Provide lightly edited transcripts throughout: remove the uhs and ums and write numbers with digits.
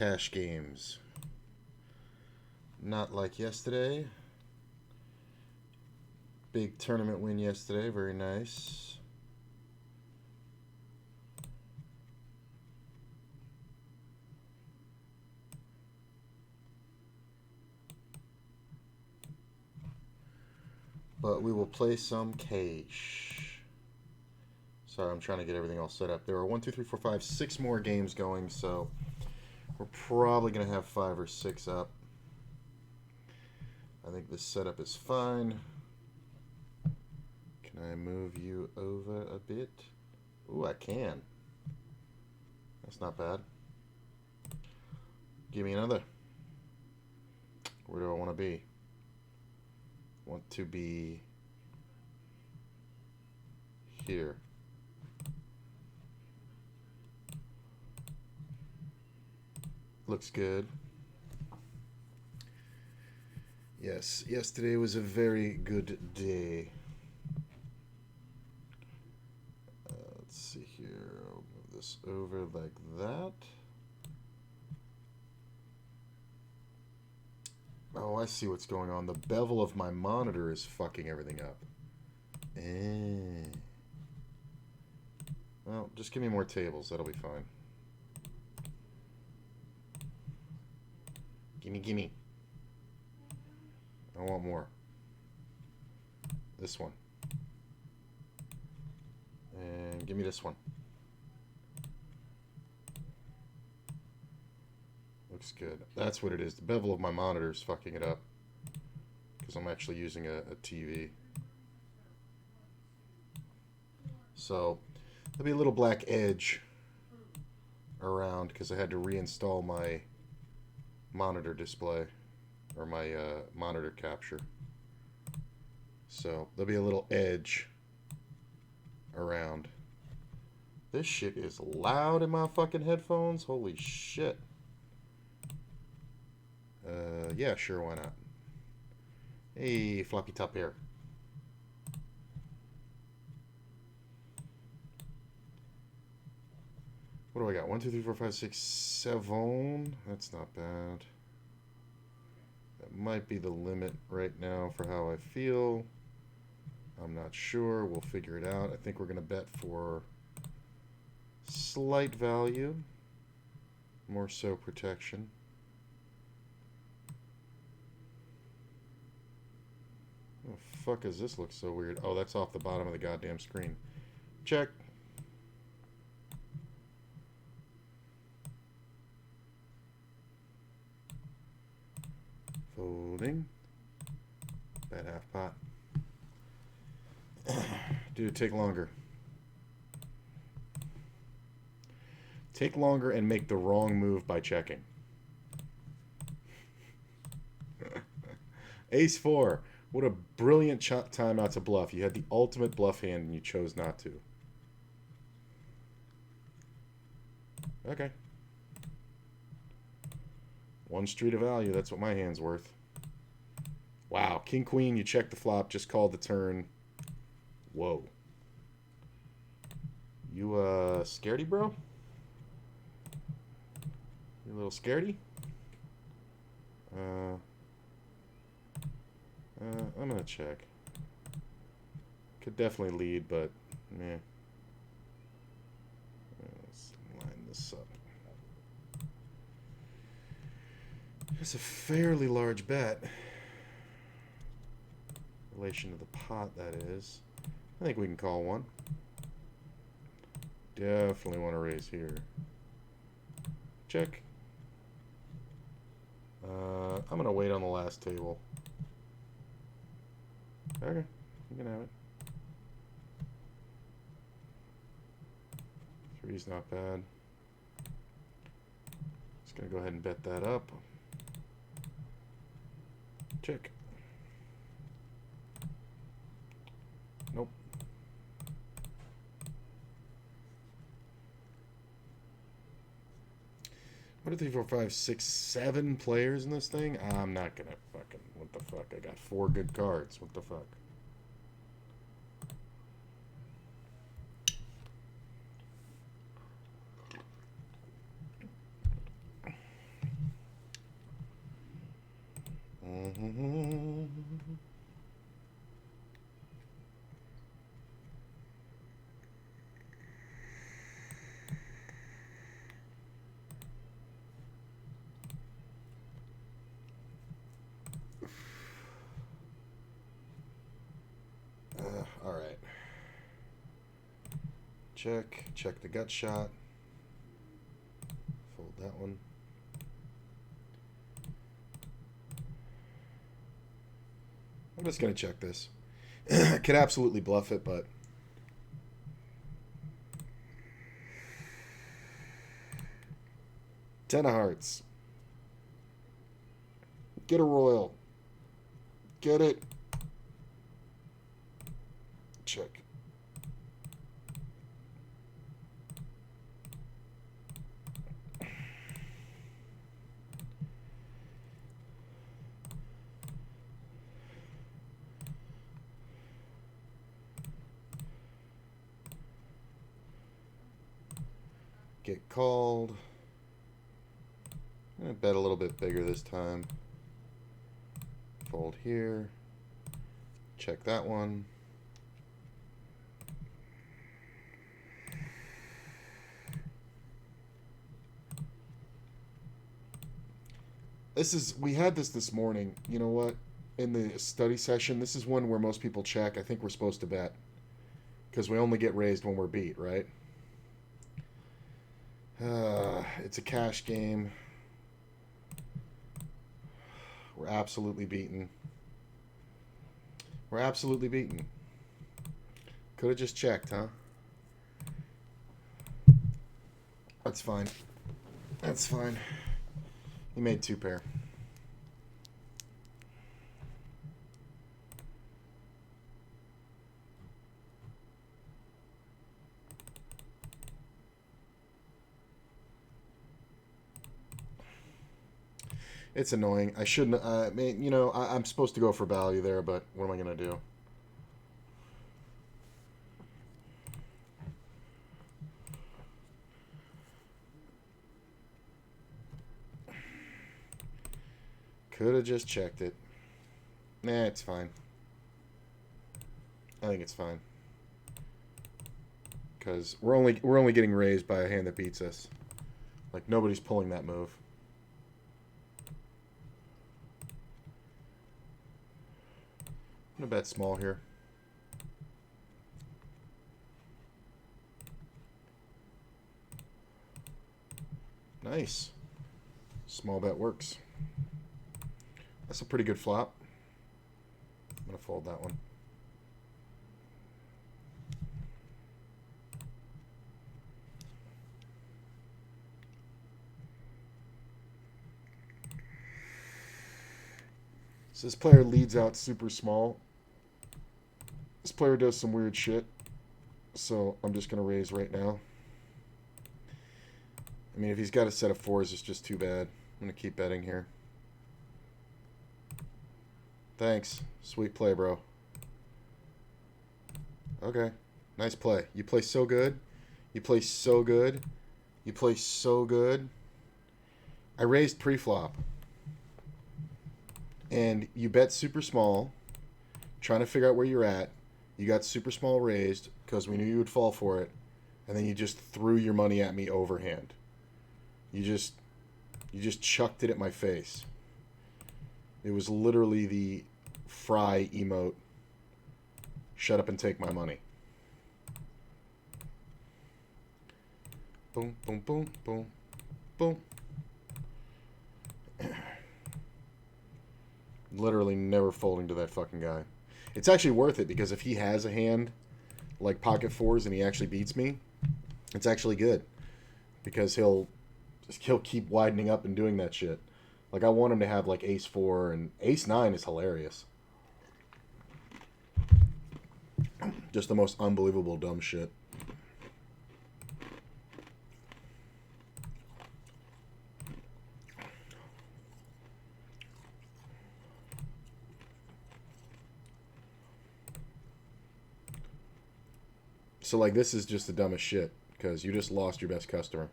Cash games. Not like yesterday. Big tournament win yesterday. Very nice. But we will play some cash. Sorry, I'm trying to get everything all set up. There are 1, 2, 3, 4, 5, 6 more games going, so we're probably going to have 5 or 6 up. I think this setup is fine. Can I move you over a bit? Ooh, I can. That's not bad. Give me another. Where do I want to be? Want to be here. Looks good. Yes, yesterday was a very good day. Let's see here. I'll move this over like that. Oh, I see what's going on. The bevel of my monitor is fucking everything up. Well, just give me more tables. That'll be fine. Gimme. I want more. This one. And give me this one. Looks good. That's what it is. The bevel of my monitor is fucking it up. Because I'm actually using a TV. So, there'll be a little black edge around because I had to reinstall my monitor display. Or my monitor capture. So, there'll be a little edge around. This shit is loud in my fucking headphones. Holy shit. Yeah, sure, why not? Hey, floppy top here. What do I got? 1, 2, 3, 4, 5, 6, 7. That's not bad. That might be the limit right now for how I feel. I'm not sure. We'll figure it out. I think we're going to bet for slight value. More so protection. Oh, fuck, does this look so weird? Oh, that's off the bottom of the goddamn screen. Check. Folding. Bet half pot. Dude, take longer. Take longer and make the wrong move by checking. Ace 4. What a brilliant time not to bluff. You had the ultimate bluff hand and you chose not to. Okay. One street of value. That's what my hand's worth. Wow. King, queen, you check the flop. Just called the turn. Whoa. You, scaredy, bro? You a little scaredy? I'm gonna check. Could definitely lead, but meh. Let's line this up. It's a fairly large bet. In relation to the pot, that is. I think we can call one. Definitely want to raise here. Check. I'm gonna wait on the last table. Okay, you can have it. Three's not bad. Just gonna go ahead and bet that up. Check. Nope. What are 3, 4, 5, 6, 7 players in this thing? I'm not gonna fucking. What the fuck? I got 4 good cards. What the fuck? All right. Check the gut shot. Fold that one. I'm just going to check this. I could absolutely bluff it, but... Ten of hearts. Get a royal. Get it. Check. Get called. I'm going to bet a little bit bigger this time. Fold here. Check that one. We had this morning. You know what? In the study session, this is one where most people check. I think we're supposed to bet. Because we only get raised when we're beat, right? It's a cash game. We're absolutely beaten. We're absolutely beaten. Could have just checked, huh? That's fine. That's fine. He made two pair. It's annoying. I shouldn't. I mean, you know, I'm supposed to go for value there, but what am I gonna do? Could have just checked it. Nah, it's fine. I think it's fine. Because we're only getting raised by a hand that beats us. Like, nobody's pulling that move. I'm gonna bet small here. Nice. Small bet works. That's a pretty good flop. I'm gonna fold that one. So this player leads out super small. This player does some weird shit. So I'm just gonna raise right now. I mean, if he's got a set of fours, it's just too bad. I'm gonna keep betting here. Thanks. Sweet play, bro. Okay. Nice play. You play so good. You play so good. You play so good. I raised pre-flop. And you bet super small, trying to figure out where you're at. You got super small raised because we knew you would fall for it. And then you just threw your money at me overhand. You just chucked it at my face. It was literally the Fry emote. Shut up and take my money. Boom, boom, boom, boom, boom. Literally never folding to that fucking guy. It's actually worth it because if he has a hand like pocket fours and he actually beats me, it's actually good because he'll keep widening up and doing that shit. Like, I want him to have like ace 4 and ace 9 is hilarious. Just the most unbelievable dumb shit. So, like, this is just the dumbest shit because you just lost your best customer.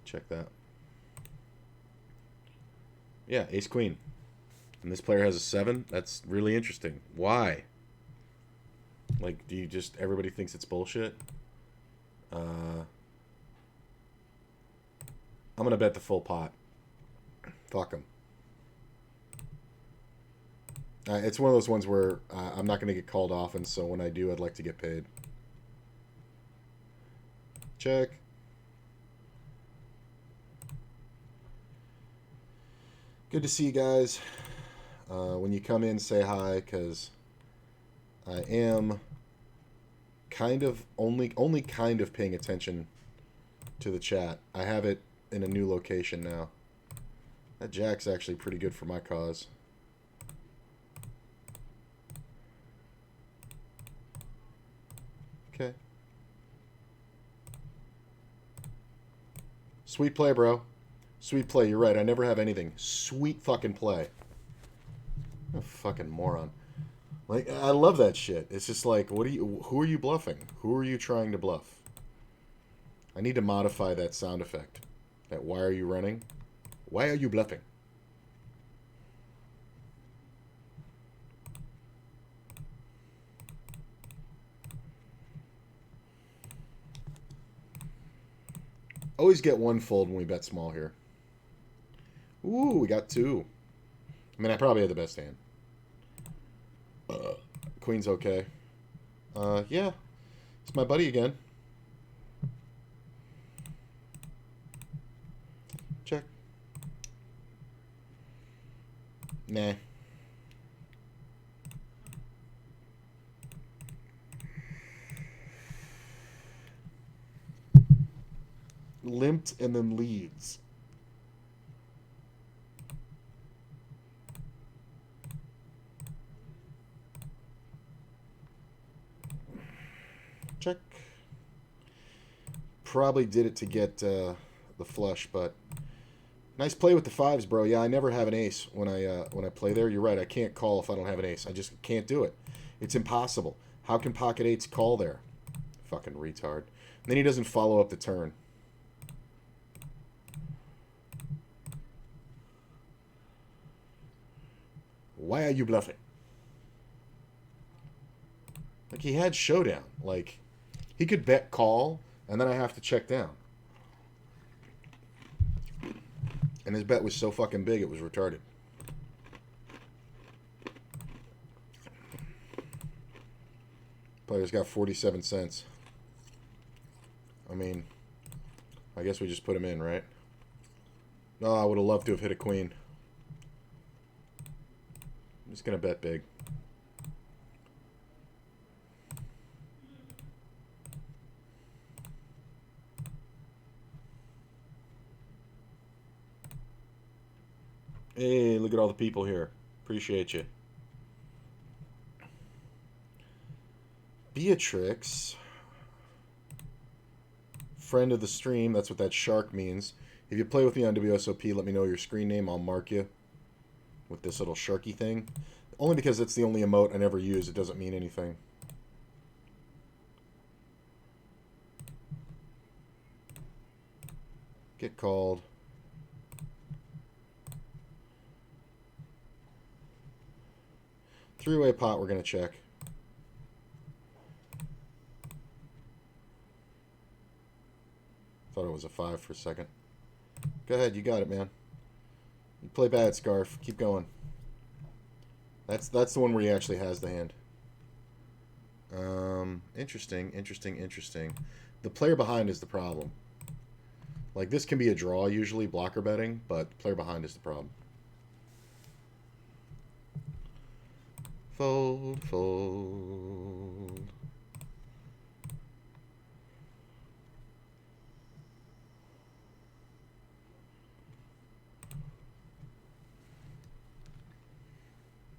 Check that. Yeah, ace queen. And this player has a 7. That's really interesting. Why? Like, do you just... Everybody thinks it's bullshit? I'm going to bet the full pot. Fuck him. It's one of those ones where I'm not going to get called often, so when I do, I'd like to get paid. Check. Good to see you guys. When you come in, say hi, because I am kind of only kind of paying attention to the chat. I have it in a new location now. That jack's actually pretty good for my cause. Okay. Sweet play, bro. Sweet play. You're right. I never have anything. Sweet fucking play. What a fucking moron. Like, I love that shit. It's just like, who are you bluffing? Who are you trying to bluff? I need to modify that sound effect. That why are you running? Why are you bluffing? Always get one fold when we bet small here. Ooh, we got 2. I mean, I probably had the best hand. Queen's okay. Yeah. It's my buddy again. Check. Nah. Limped and then leads. Check. Probably did it to get the flush, but nice play with the 5s, bro. Yeah, I never have an ace when I play there. You're right. I can't call if I don't have an ace. I just can't do it. It's impossible. How can pocket 8s call there? Fucking retard. And then he doesn't follow up the turn. Why are you bluffing? Like, he had showdown. Like, he could bet call, and then I have to check down. And his bet was so fucking big, it was retarded. Player's got 47 cents. I mean, I guess we just put him in, right? No, I would have loved to have hit a queen. I'm just going to bet big. Hey, look at all the people here. Appreciate you. Beatrix. Friend of the stream. That's what that shark means. If you play with me on WSOP, let me know your screen name. I'll mark you with this little sharky thing. Only because it's the only emote I never use. It doesn't mean anything. Get called. Three-way pot we're going to check. Thought it was a 5 for a second. Go ahead, you got it, man. You play bad, Scarf. Keep going. That's the one where he actually has the hand. Interesting. The player behind is the problem. Like, this can be a draw usually, blocker betting, but the player behind is the problem. Fold, fold.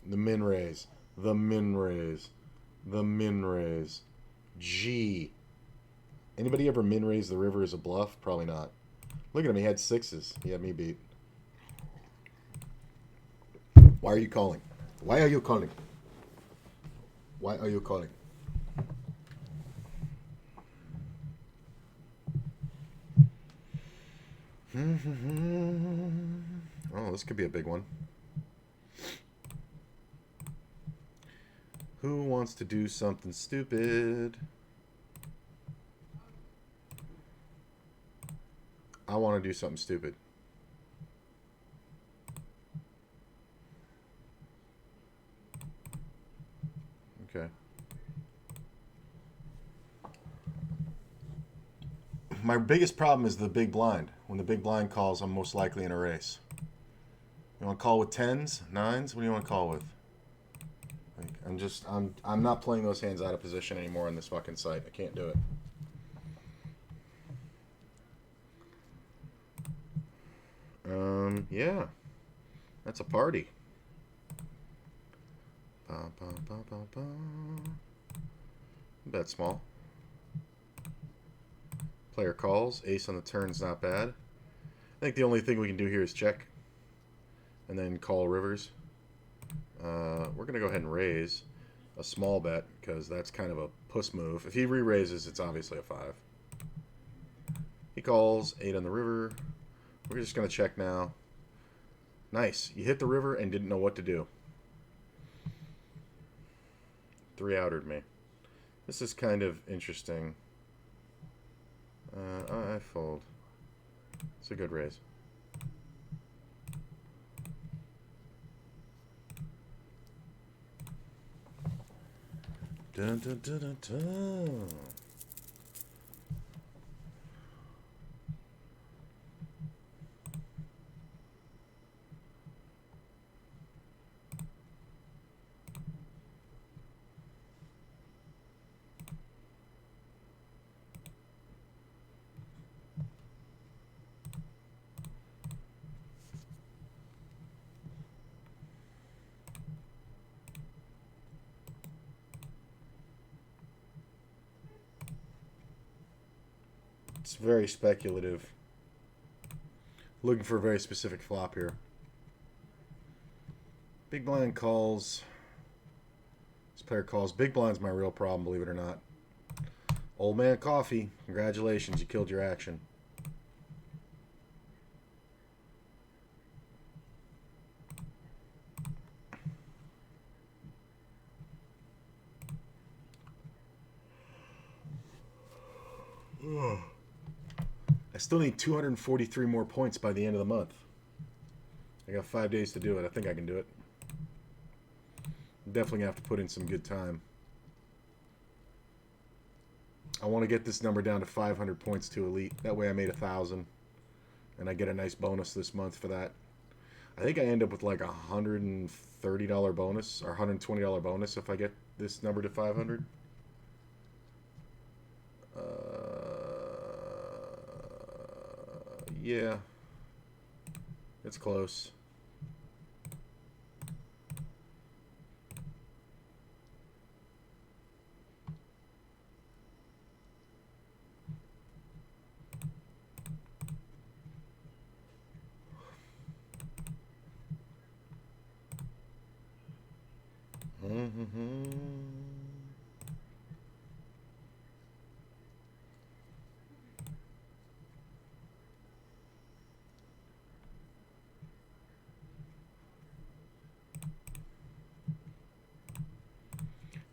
The min raise. The min raise. The min raise. G. Anybody ever min raise the river as a bluff? Probably not. Look at him. He had 6s. He had me beat. Why are you calling? Why are you calling? Why are you calling? Oh, this could be a big one. Who wants to do something stupid? I want to do something stupid. Okay. My biggest problem is the big blind. When the big blind calls, I'm most likely in a race. You want to call with tens, nines? What do you want to call with? Like, I'm not playing those hands out of position anymore on this fucking site. I can't do it. Yeah. That's a party. Ba, ba, ba, ba, ba. Bet small. Player calls. Ace on the turn's not bad. I think the only thing we can do here is check. And then call rivers. We're going to go ahead and raise a small bet because that's kind of a puss move. If he re-raises, it's obviously a 5. He calls 8 on the river. We're just going to check now. Nice. You hit the river and didn't know what to do. 3-outered me. This is kind of interesting. I fold. It's a good raise. Dun, dun, dun, dun, dun. It's very speculative. Looking for a very specific flop here. Big blind calls. This player calls. Big blind's my real problem, believe it or not. Old man coffee. Congratulations, you killed your action. Ugh. I still need 243 more points by the end of the month. I got 5 days to do it. I think I can do it. I'm definitely going to have to put in some good time. I want to get this number down to 500 points to elite. That way I made 1,000. And I get a nice bonus this month for that. I think I end up with like a $130 bonus or $120 bonus if I get this number to 500. Yeah. It's close.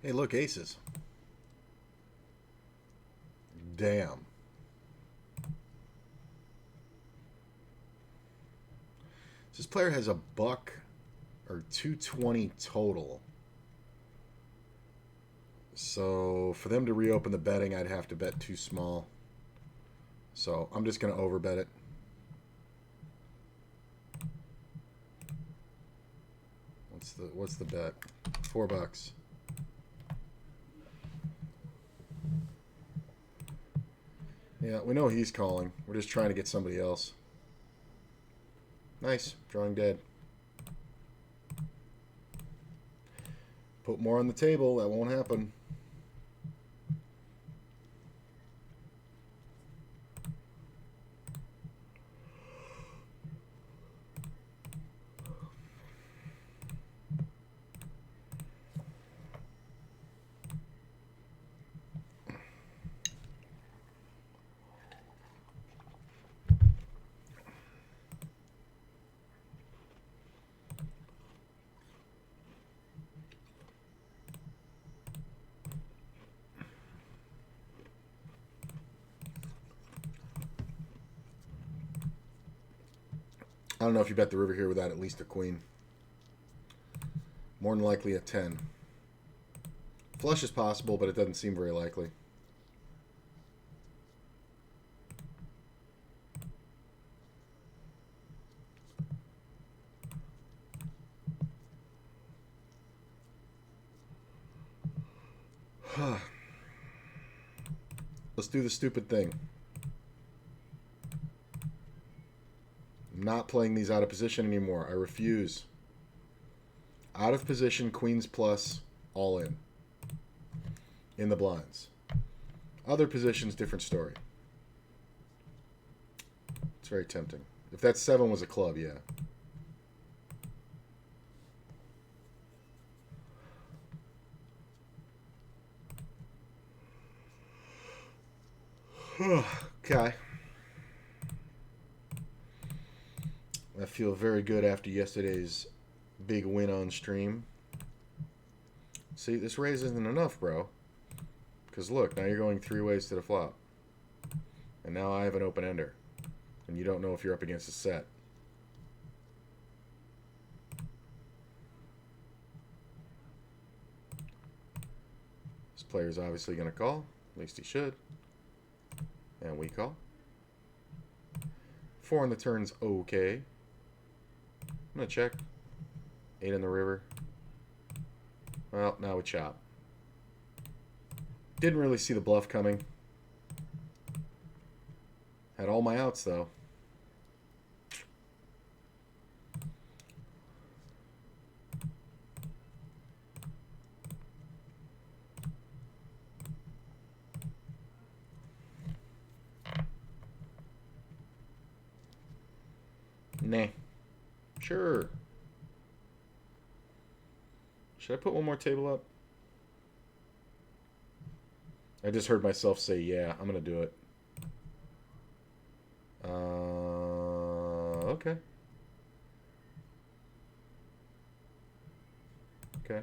Hey, look, aces. Damn. This player has a buck or 220 total. So for them to reopen the betting, I'd have to bet too small. So I'm just going to overbet it. What's the bet? $4. Yeah, we know he's calling. We're just trying to get somebody else. Nice. Drawing dead. Put more on the table. That won't happen. I don't know if you bet the river here without at least a queen. More than likely a 10. Flush is possible, but it doesn't seem very likely. Let's do the stupid thing. I'm not playing these out of position anymore. I refuse. Out of position, queens plus, all in. In the blinds. Other positions, different story. It's very tempting. If that 7 was a club, yeah. Okay. I feel very good after yesterday's big win on stream. See, this raise isn't enough, bro. Because look, now you're going 3 ways to the flop. And now I have an open ender. And you don't know if you're up against a set. This player's obviously going to call. At least he should. And we call. 4 on the turn's okay. I'm going to check. 8 in the river. Well, now we chop. Didn't really see the bluff coming. Had all my outs, though. Nah. Sure. Should I put one more table up? I just heard myself say, yeah, I'm going to do it. Okay. Okay.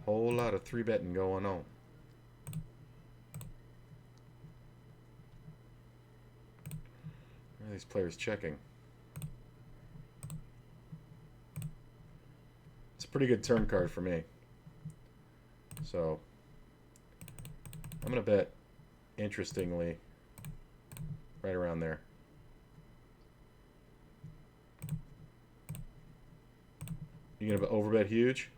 Whole lot of 3-betting going on. Where are these players checking? It's a pretty good turn card for me. So, I'm going to bet, interestingly, right around there. You going to overbet huge?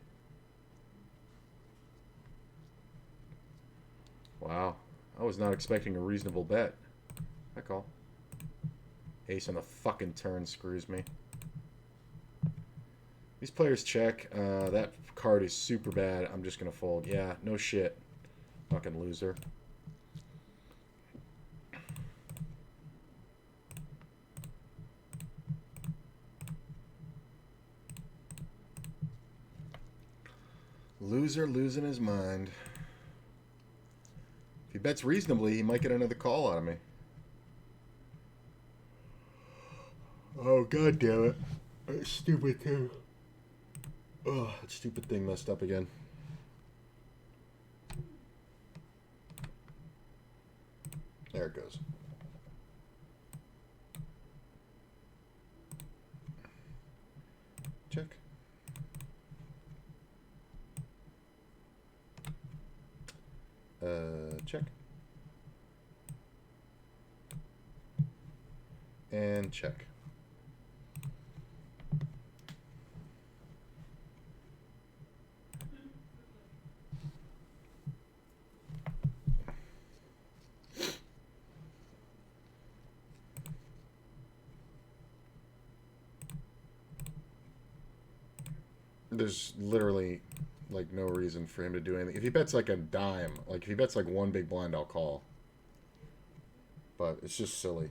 Wow. I was not expecting a reasonable bet. I call. Ace on the fucking turn screws me. These players check. That card is super bad. I'm just going to fold. Yeah, no shit. Fucking loser. Loser losing his mind. If he bets reasonably, he might get another call out of me. Oh, god damn it. That's stupid too. Oh, that stupid thing messed up again. There it goes. Check. Check. And check. There's literally like no reason for him to do anything. If he bets like a dime, like if he bets like one big blind, I'll call. But it's just silly.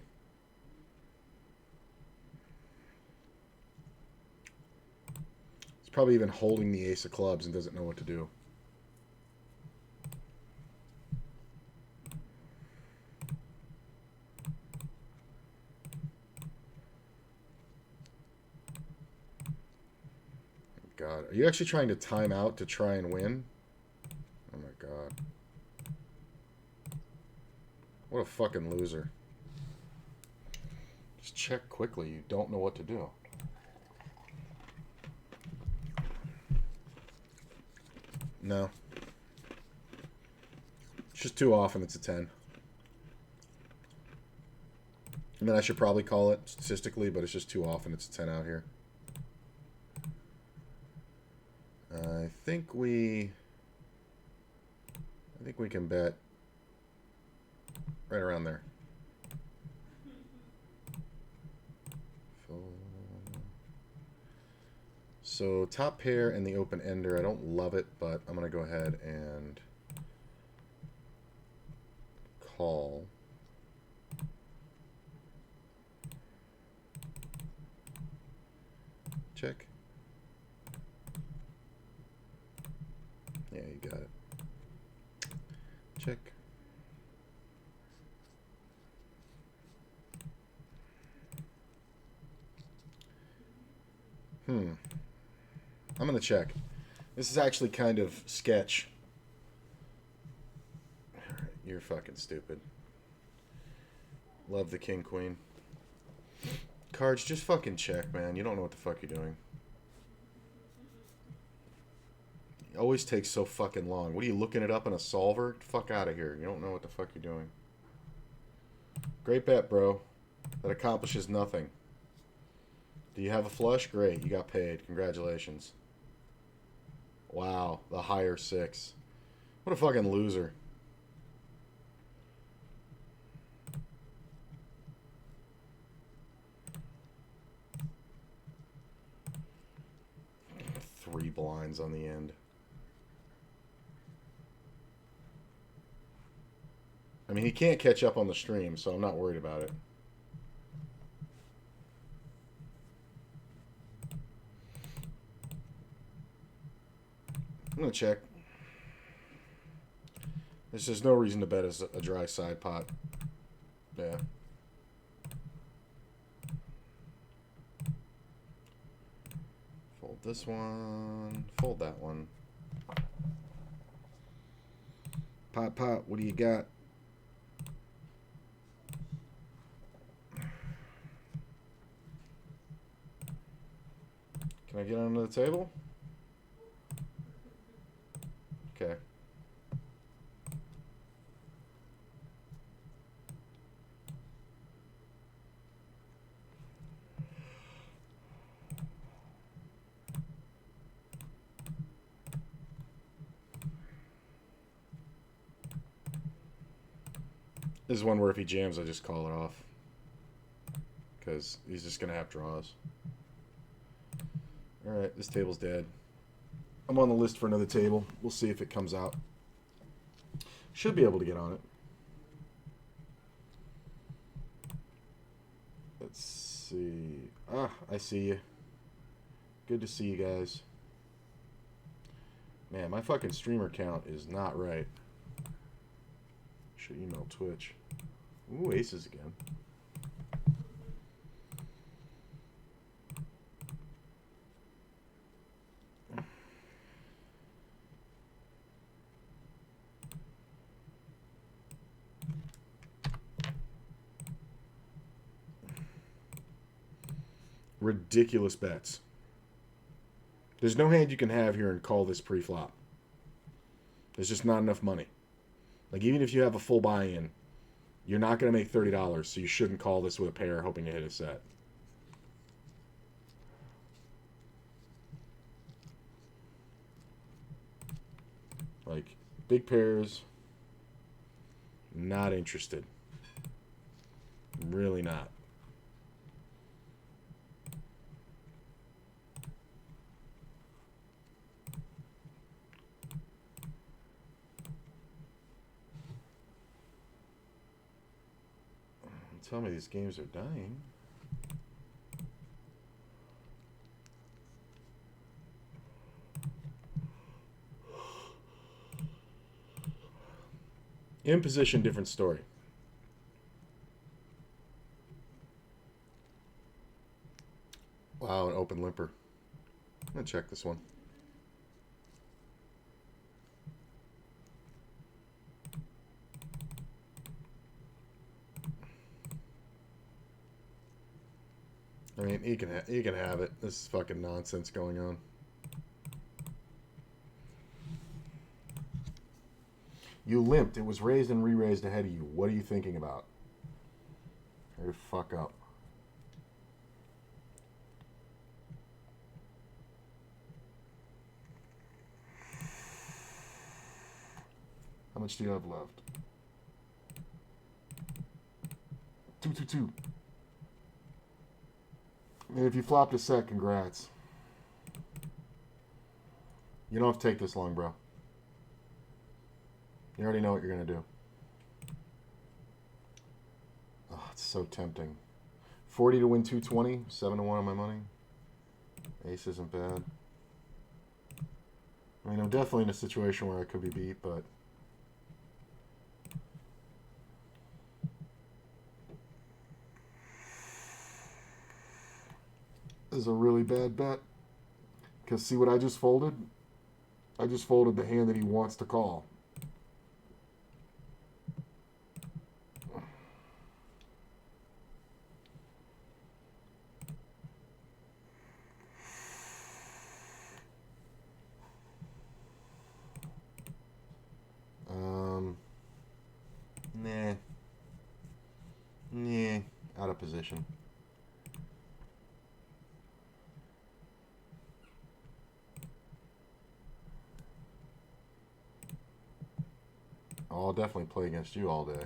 He's probably even holding the ace of clubs and doesn't know what to do. God, are you actually trying to time out to try and win? Oh my god. What a fucking loser. Just check quickly. You don't know what to do. No. It's just too often it's a 10. I mean, I should probably call it statistically, but it's just too often it's a 10 out here. I think we can bet right around there. So top pair and the open ender, I don't love it, but I'm going to go ahead and call. Check. Yeah, you got it. Check. I'm going to check. This is actually kind of sketch. You're fucking stupid. Love the king queen. Cards, just fucking check, man. You don't know what the fuck you're doing. It always takes so fucking long. What are you looking it up in a solver? Get the fuck out of here. You don't know what the fuck you're doing. Great bet, bro. That accomplishes nothing. Do you have a flush? Great. You got paid. Congratulations. Wow. The higher 6. What a fucking loser. Three blinds on the end. I mean, he can't catch up on the stream, so I'm not worried about it. I'm going to check. There's just no reason to bet as a dry side pot. Yeah. Fold this one. Fold that one. Pot, what do you got? Can I get onto the table? Okay. This is one where if he jams, I just call it off. Because he's just going to have draws. Alright, this table's dead. I'm on the list for another table. We'll see if it comes out. Should be able to get on it. Let's see. Ah, I see you. Good to see you guys. Man, my fucking streamer count is not right. Should email Twitch. Ooh, aces again. Ridiculous bets. There's no hand you can have here and call this pre-flop. There's just not enough money. Like, even if you have a full buy-in, you're not going to make $30, so you shouldn't call this with a pair hoping to hit a set. Like, big pairs, not interested. Really not. Tell me these games are dying. In position, different story. Wow, an open limper. I'm going to check this one. I mean, he can have it. This is fucking nonsense going on. You limped. It was raised and re-raised ahead of you. What are you thinking about? Hurry the fuck up. How much do you have left? 222. I mean, if you flopped a set, congrats. You don't have to take this long, bro. You already know what you're going to do. Oh, it's so tempting. 40 to win 220. 7 to 1 on my money. Ace isn't bad. I mean, I'm definitely in a situation where I could be beat, but... This is a really bad bet. Because see what I just folded? I just folded the hand that he wants to call. Nah. Nah. Out of position. I'll definitely play against you all day.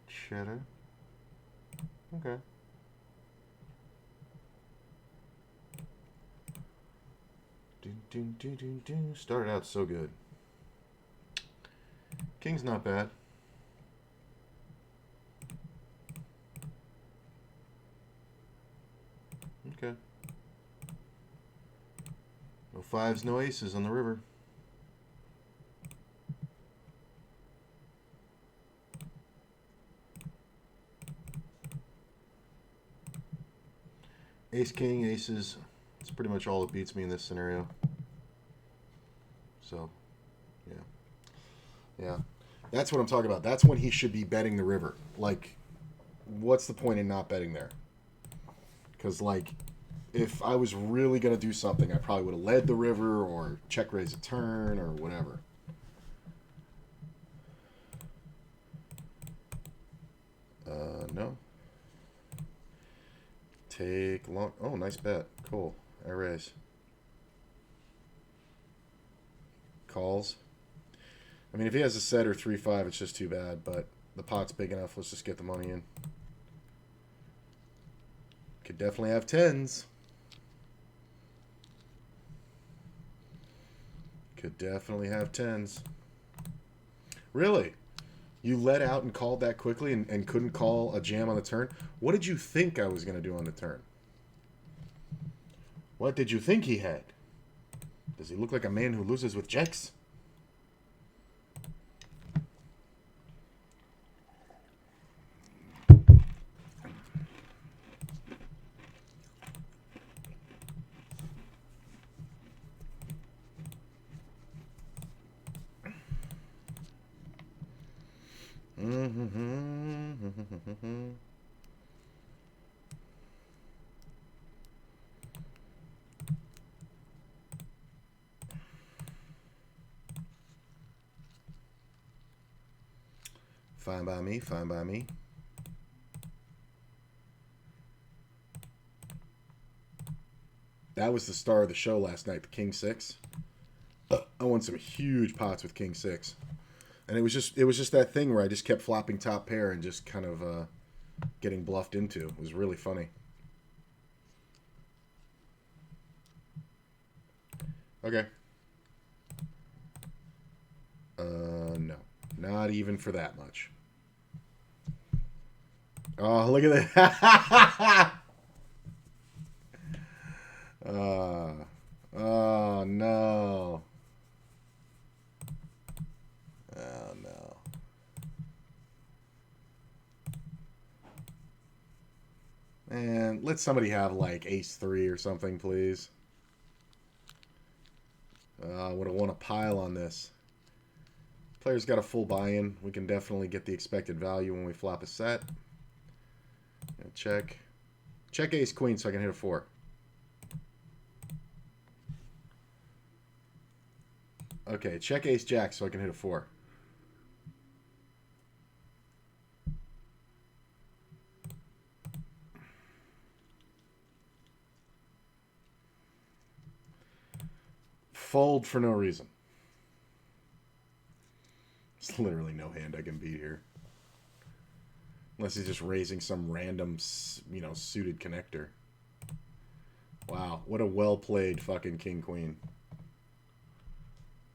Cheddar. Okay. Started out so good. King's not bad. Okay. No fives, no aces on the river. Ace, king, aces. It's pretty much all that beats me in this scenario. So, yeah. Yeah. That's what I'm talking about. That's when he should be betting the river. Like, what's the point in not betting there? Because, like, if I was really going to do something, I probably would have led the river or check raise a turn or whatever. No. Take long. Oh, nice bet. Cool. I raise. Calls. I mean, if he has a set or 3-5, it's just too bad, but the pot's big enough. Let's just get the money in. Could definitely have tens. Could definitely have tens. Really? You let out and called that quickly and couldn't call a jam on the turn? What did you think I was going to do on the turn? What did you think he had? Does he look like a man who loses with jacks? Fine by me, fine by me. That was the star of the show last night, the King 6. I won some huge pots with King 6. And it was just that thing where I just kept flopping top pair and just kind of getting bluffed into. It was really funny. Okay. No. Not even for that much. Oh, look at that. Oh, no. Oh, no. Man, let somebody have, like, ace-3 or something, please. I would have won a pile on this. Player's got a full buy-in. We can definitely get the expected value when we flop a set. Check. Check ace queen so I can hit a 4. Okay, check ace jack so I can hit a 4. Fold for no reason. There's literally no hand I can beat here. Unless he's just raising some random, suited connector. Wow, what a well-played fucking king-queen.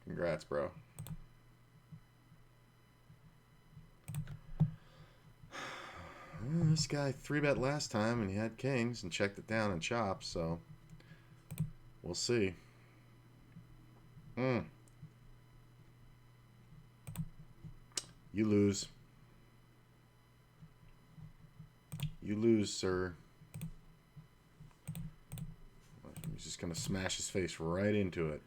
Congrats, bro. This guy 3-bet last time, and he had kings and checked it down and chopped, so we'll see. You lose. You lose, sir. He's just going to smash his face right into it.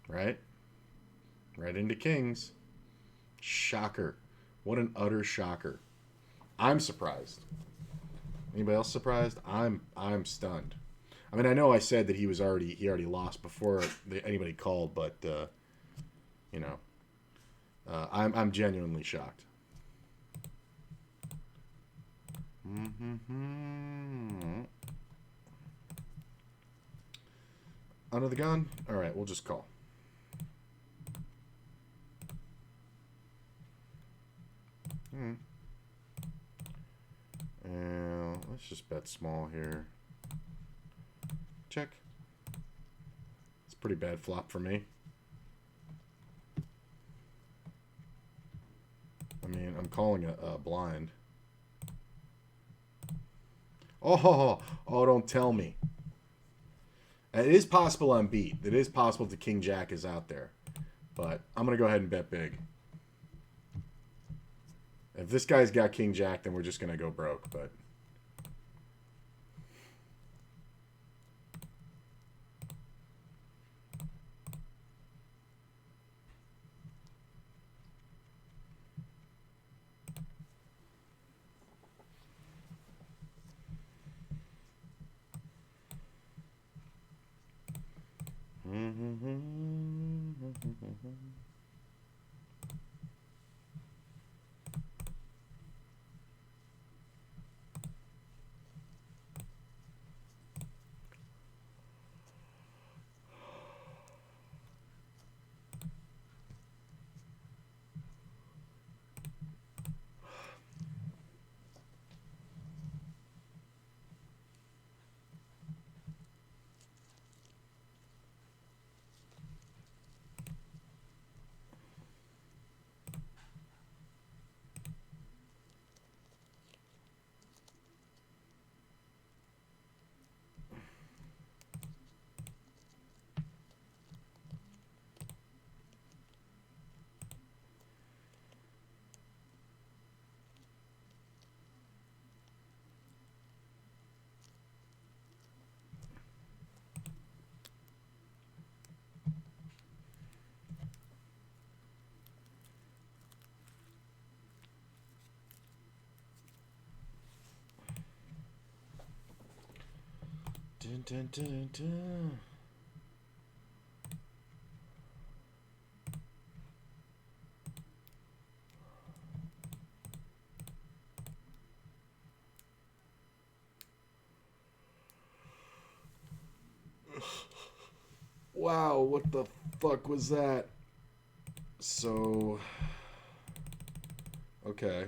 Right? Right into kings. Shocker. What an utter shocker. I'm surprised. Anybody else surprised? I'm stunned. I mean, I know I said that he already lost before anybody called, but I'm genuinely shocked. Under the gun? All right, we'll just call. And let's just bet small here. Check. It's a pretty bad flop for me. I mean, I'm calling a blind. Oh, don't tell me. It is possible I'm beat. It is possible the king jack is out there. But I'm going to go ahead and bet big. If this guy's got king jack, then we're just going to go broke, but dun, dun, dun. Wow, what the fuck was that? So, okay.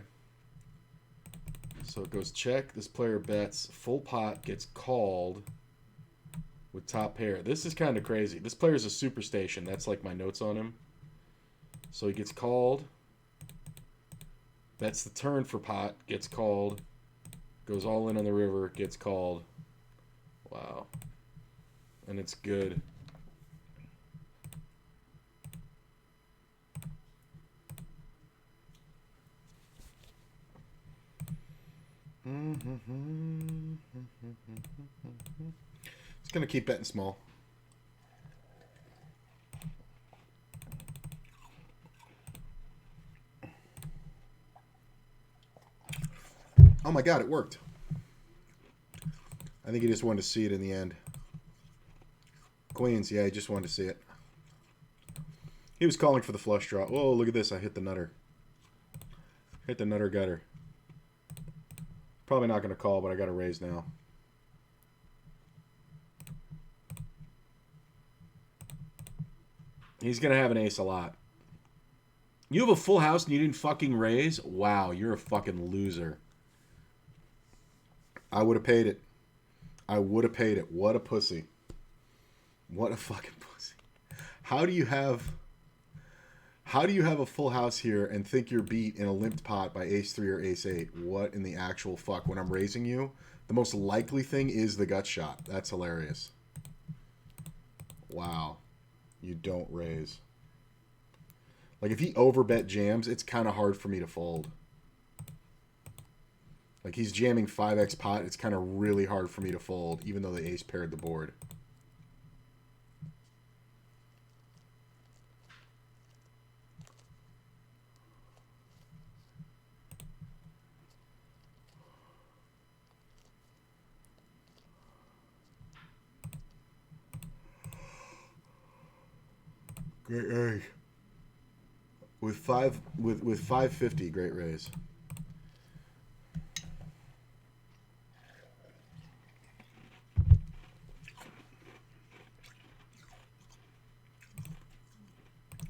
So it goes check. This player bets. Full pot gets called with top pair. This is kind of crazy. This player's a superstation. That's like my notes on him. So he gets called. Bets the turn for pot. Gets called. Goes all in on the river. Gets called. Wow. And it's good. Just going to keep betting small. Oh my god, it worked. I think he just wanted to see it in the end. Queens, yeah, he just wanted to see it. He was calling for the flush draw. Whoa, look at this. I hit the nutter. Hit the nutter gutter. Probably not going to call, but I got to raise now. He's going to have an ace a lot. You have a full house and you didn't fucking raise? Wow, you're a fucking loser. I would have paid it. I would have paid it. What a pussy. What a fucking pussy. How do you have a full house here and think you're beat in a limped pot by ace 3 or ace 8? What in the actual fuck? When I'm raising you, the most likely thing is the gut shot. That's hilarious. Wow. You don't raise. Like, if he overbet jams, it's kind of hard for me to fold. Like, he's jamming 5x pot. It's kind of really hard for me to fold, even though the ace paired the board. Great raise. With 550, great raise.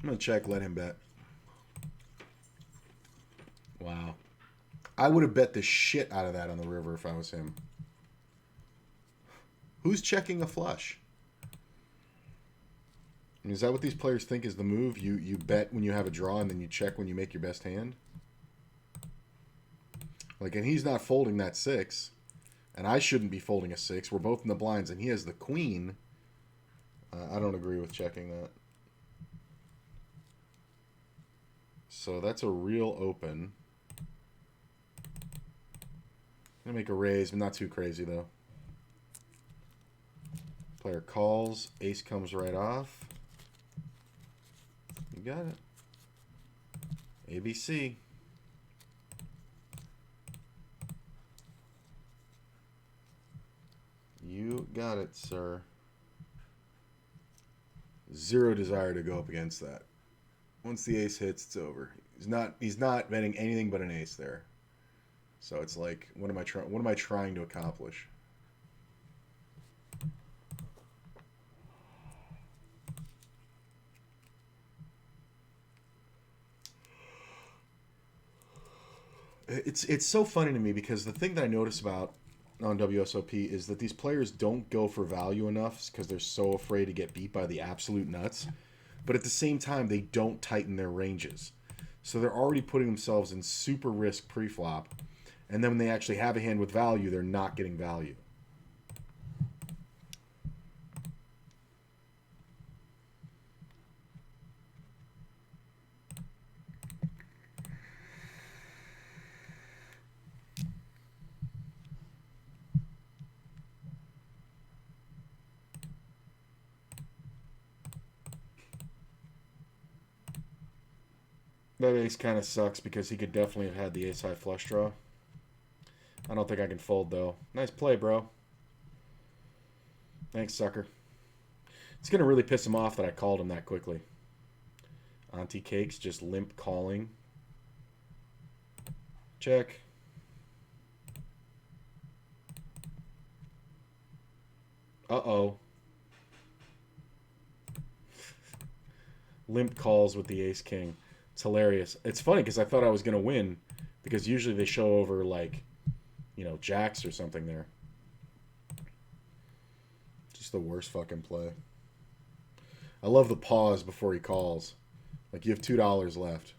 I'm going to check, let him bet. Wow. I would have bet the shit out of that on the river if I was him. Who's checking a flush? I mean, is that what these players think is the move? You bet when you have a draw and then you check when you make your best hand? Like, and he's not folding that 6. And I shouldn't be folding a 6. We're both in the blinds and he has the queen. I don't agree with checking that. So that's a real open. I'm going to make a raise, but not too crazy, though. Player calls. Ace comes right off. You got it. ABC. You got it, sir. Zero desire to go up against that. Once the ace hits, it's over. He's not betting anything but an ace there. So it's like, what am I trying to accomplish? It's so funny to me because the thing that I notice about on WSOP is that these players don't go for value enough because they're so afraid to get beat by the absolute nuts. But at the same time, they don't tighten their ranges. So they're already putting themselves in super risk pre-flop. And then when they actually have a hand with value, they're not getting value. That ace kind of sucks because he could definitely have had the ace-high flush draw. I don't think I can fold, though. Nice play, bro. Thanks, sucker. It's going to really piss him off that I called him that quickly. Auntie Cakes just limp calling. Check. Uh-oh. Limp calls with the ace-king. It's hilarious. It's funny because I thought I was going to win because usually they show over, like, you know, jacks or something there. Just the worst fucking play. I love the pause before he calls. Like, you have $2 left.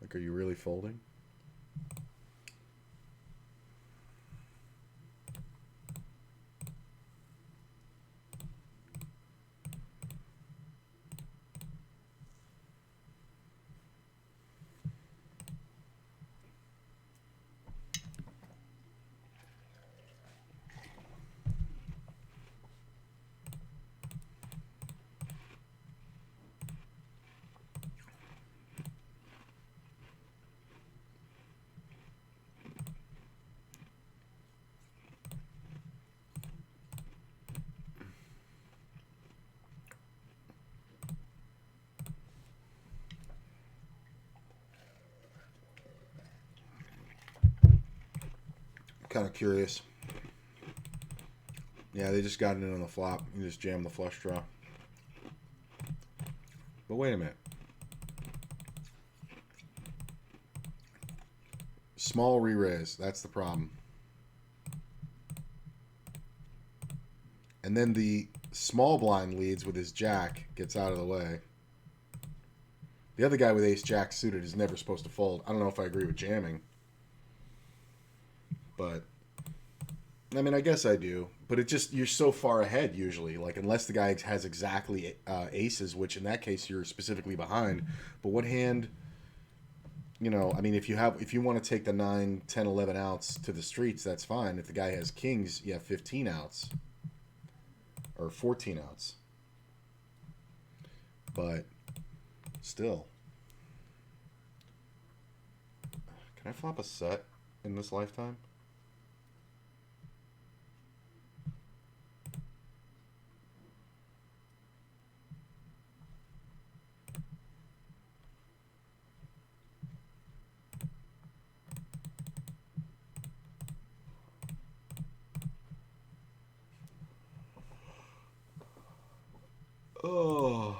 Like, are you really folding? kind of curious. Yeah, they just got it in on the flop. You just jam the flush draw. But wait a minute. Small re-raise. That's the problem. And then the small blind leads with his jack, gets out of the way. The other guy with ace-jack suited is never supposed to fold. I don't know if I agree with jamming. But, I mean, I guess I do. But it just, you're so far ahead usually. Like, unless the guy has exactly aces, which in that case you're specifically behind. But what hand, you know, I mean, if you want to take the 9, 10, 11 outs to the streets, that's fine. If the guy has kings, you have 15 outs. Or 14 outs. But, still. Can I flop a set in this lifetime? Oh.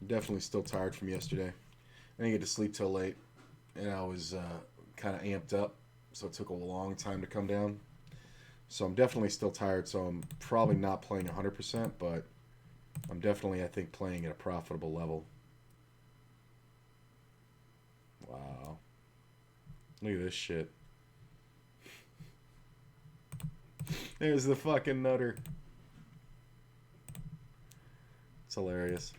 Definitely still tired from yesterday. I didn't get to sleep till late, and I was kind of amped up, so it took a long time to come down. So I'm definitely still tired, so I'm probably not playing 100%, but I'm definitely, I think, playing at a profitable level. Wow. Look at this shit. There's the fucking nutter. It's hilarious.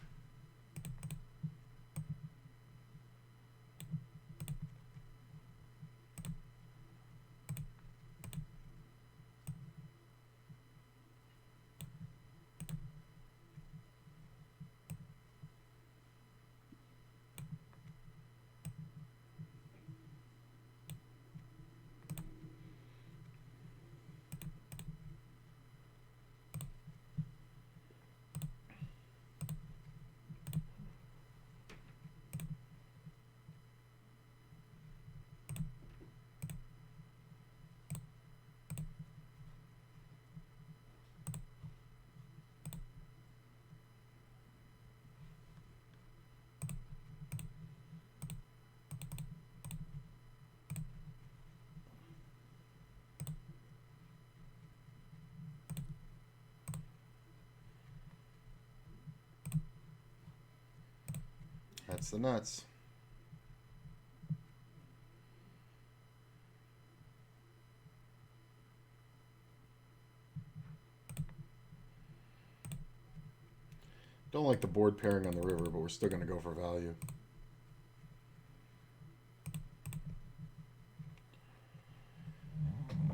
That's the nuts. Don't like the board pairing on the river, but we're still going to go for value.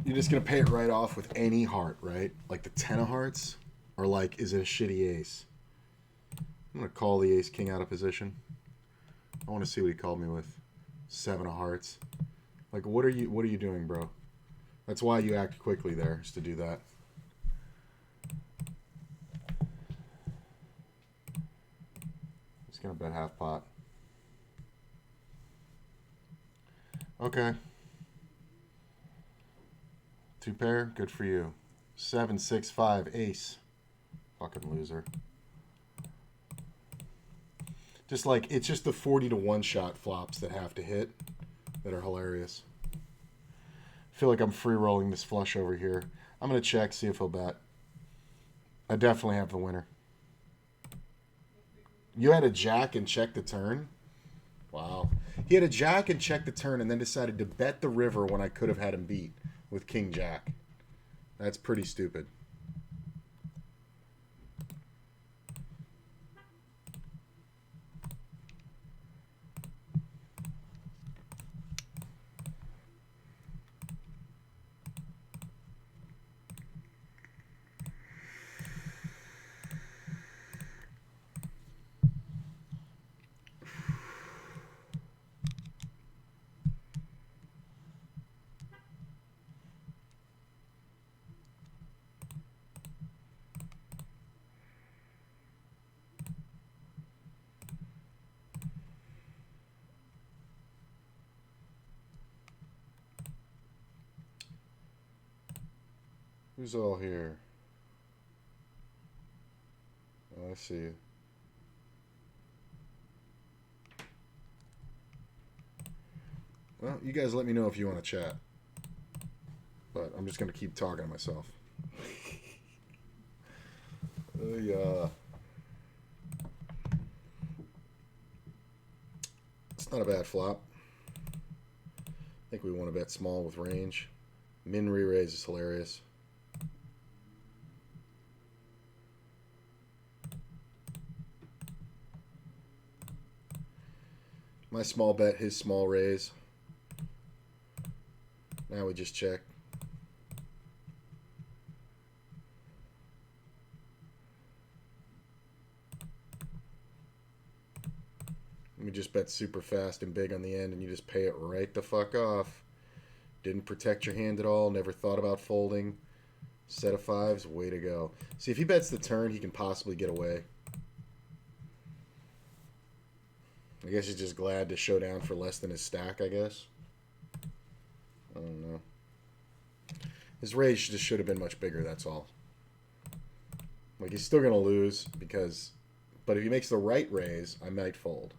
You're just going to pay it right off with any heart, right? Like the 10 of hearts? Or like, is it a shitty ace? I'm going to call the ace-king out of position. I want to see what he called me with. 7 of hearts. Like, what are you doing, bro? That's why you act quickly there, is to do that. He's going to bet half pot. Okay. 2 pair, good for you. 7, 6, 5, ace. Fucking loser. Just like, it's just the 40 to 1 shot flops that have to hit that are hilarious. I feel like I'm free rolling this flush over here. I'm going to check, see if he'll bet. I definitely have the winner. You had a jack and check the turn? Wow. He had a jack and checked the turn and then decided to bet the river when I could have had him beat with king jack. That's pretty stupid. Who's all here? Oh, I see. Well, you guys let me know if you want to chat. But I'm just going to keep talking to myself. Yeah. It's not a bad flop. I think we want to bet small with range. Min re-raise is hilarious. My small bet, his small raise. Now we just check. We just bet super fast and big on the end, and you just pay it right the fuck off. Didn't protect your hand at all. Never thought about folding. Set of fives, way to go. See, if he bets the turn, he can possibly get away. I guess he's just glad to show down for less than his stack, I guess. I don't know. His raise just should have been much bigger, that's all. Like, he's still going to lose because... But if he makes the right raise, I might fold.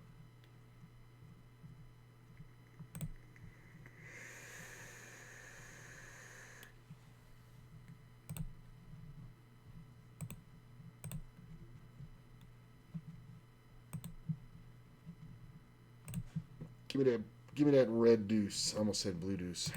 Give me that red deuce. I almost said blue deuce.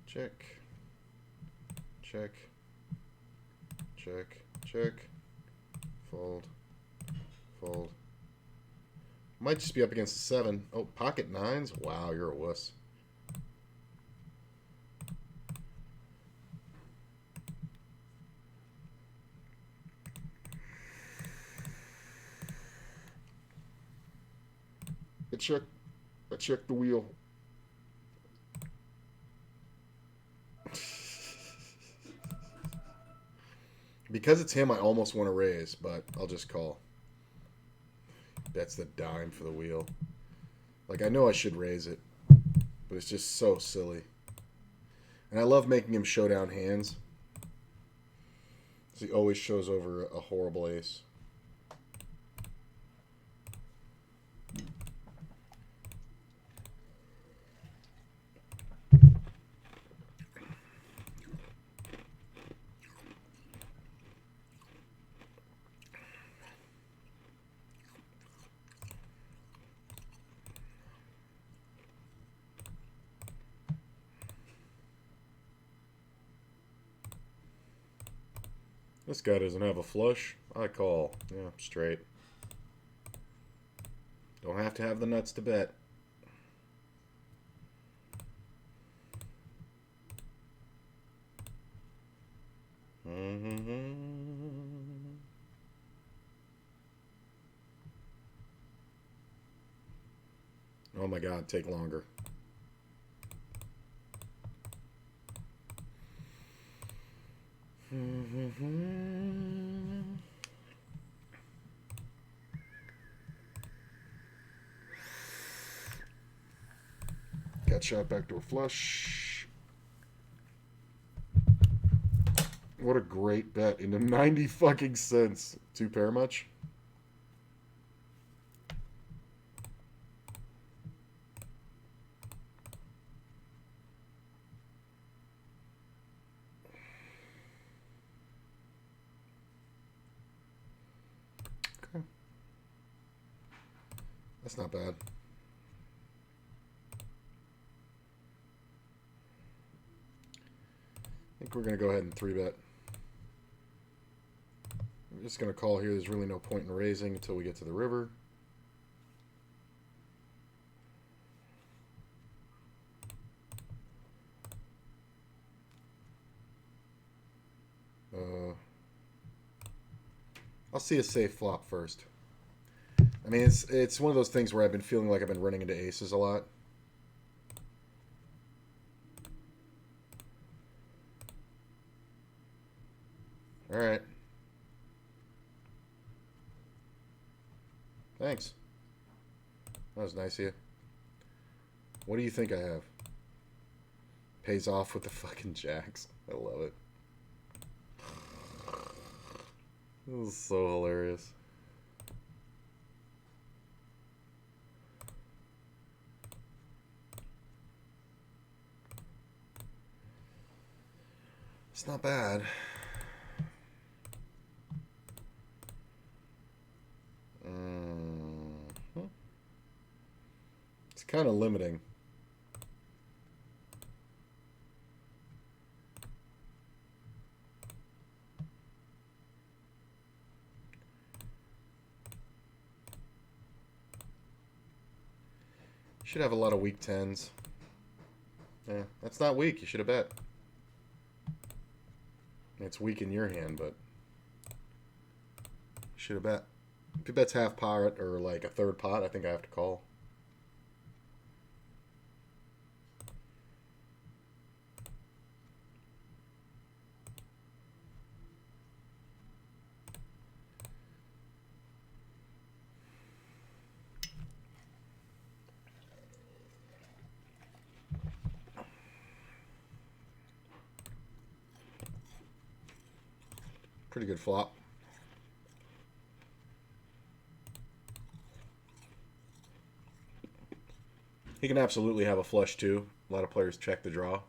Check. Check. Check. Check. Fold. Fold. Might just be up against a 7. Oh, pocket 9s? Wow, you're a wuss. I checked the wheel. Because it's him, I almost want to raise, but I'll just call. That's the dime for the wheel. Like, I know I should raise it, but it's just so silly. And I love making him show down hands. He always shows over a horrible ace. This guy doesn't have a flush. I call. Yeah, straight. Don't have to have the nuts to bet. Oh my God, take longer. Got shot backdoor flush. What a great bet into 90 fucking cents. 2 pair much? Okay. That's not bad. I think we're going to go ahead and 3-bet. I'm just going to call here. There's really no point in raising until we get to the river. I'll see a safe flop first. I mean, it's one of those things where I've been feeling like I've been running into aces a lot. All right. Thanks. That was nice of you. What do you think I have? Pays off with the fucking jacks. I love it. This is so hilarious. It's not bad. It's kind of limiting. Should have a lot of weak tens. Yeah, that's not weak. You should have bet. It's weak in your hand, but you should have bet. If he bets half pot or like a third pot, I think I have to call. Pretty good flop. He can absolutely have a flush too. A lot of players check the draw.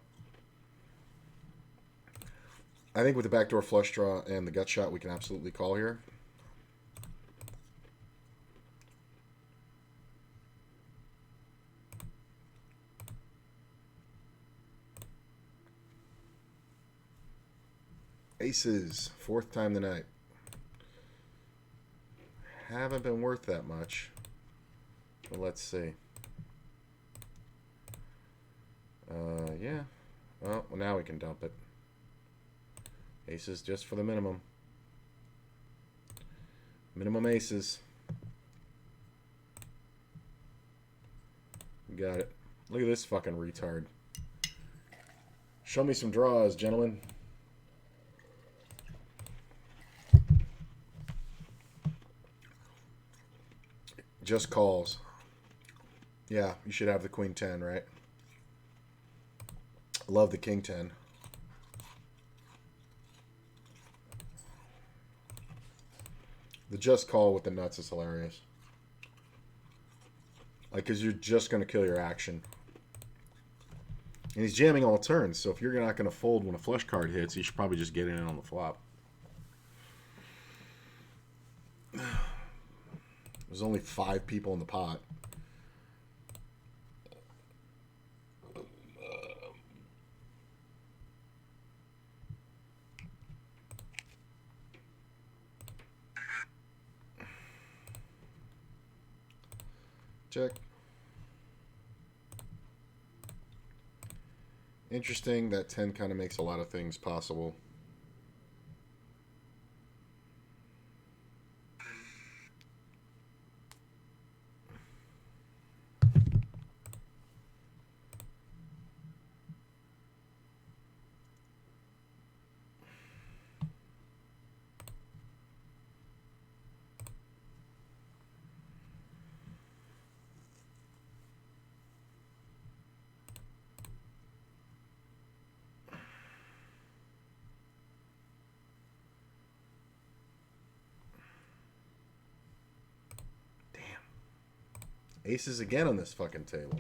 I think with the backdoor flush draw and the gut shot, we can absolutely call here. Aces, fourth time tonight. Haven't been worth that much. But let's see. Yeah. Well, now we can dump it. Aces just for the minimum. Minimum aces. Got it. Look at this fucking retard. Show me some draws, gentlemen. Just calls. Yeah, you should have the queen 10, right? Love the king 10. The just call with the nuts is hilarious. Like, because you're just going to kill your action. And he's jamming all turns, so if you're not going to fold when a flush card hits, you should probably just get in on the flop. There's only 5 people in the pot. Check. Interesting, that 10 kind of makes a lot of things possible. Aces again on this fucking table.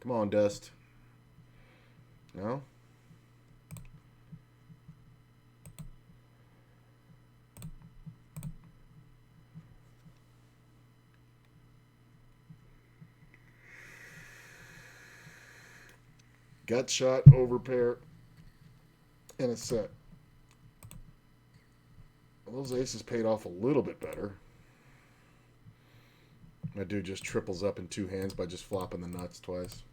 Come on, Dust. No? Gut shot, overpair, and a set. Well, those aces paid off a little bit better. My dude just triples up in two hands by just flopping the nuts twice.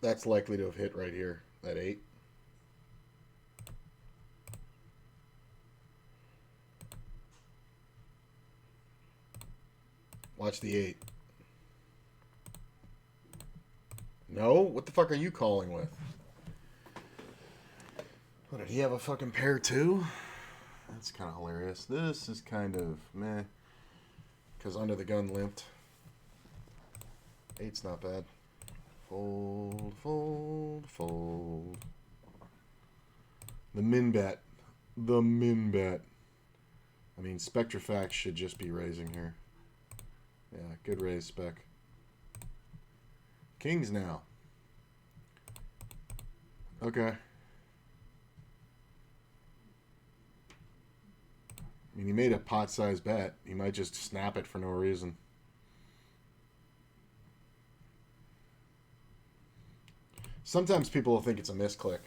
That's likely to have hit right here, that 8. Watch the 8. No? What the fuck are you calling with? What, did he have a fucking pair too? That's kind of hilarious. This is kind of meh. Because under the gun limped. 8's not bad. Fold, fold, fold. The min bet. The min bet. I mean, Spectrafax should just be raising here. Yeah, good raise, Spec. Kings now. Okay. I mean, he made a pot-sized bet. He might just snap it for no reason. Sometimes people will think it's a misclick.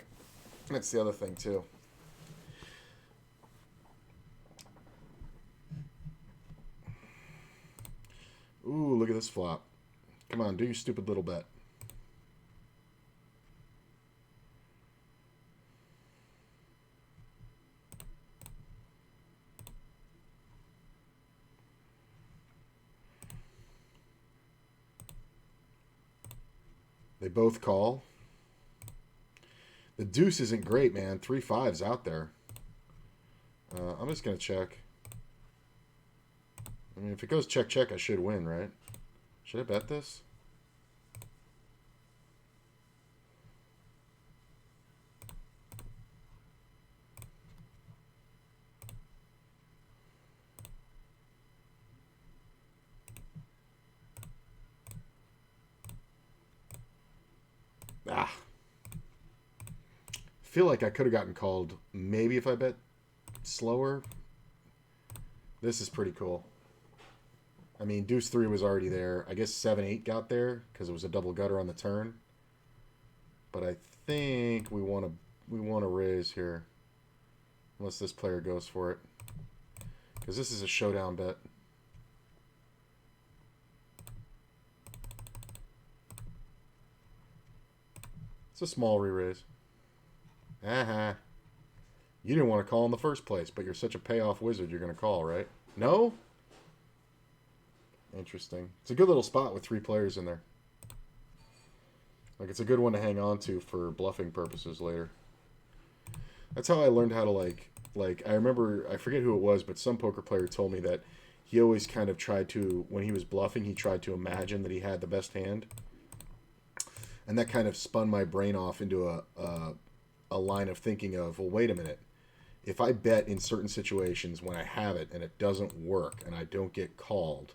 That's the other thing, too. Ooh, look at this flop. Come on, do your stupid little bet. They both call. The deuce isn't great, man. 3 5s out there. I'm just going to check. I mean, if it goes check, check, I should win, right? Should I bet this? Ah. Feel like I could have gotten called maybe if I bet slower. This is pretty cool. I mean, deuce 3 was already there. I guess 7 8 got there because it was a double gutter on the turn. But I think we want to raise here, unless this player goes for it, because this is a showdown bet. It's a small re-raise. Uh-huh. You didn't want to call in the first place, but you're such a payoff wizard, you're going to call, right? No? Interesting. It's a good little spot with 3 players in there. Like, it's a good one to hang on to for bluffing purposes later. That's how I learned how to, like, I remember, I forget who it was, but some poker player told me that he always kind of tried to, when he was bluffing, he tried to imagine that he had the best hand. And that kind of spun my brain off into a line of thinking of, well, wait a minute. If I bet in certain situations when I have it and it doesn't work and I don't get called,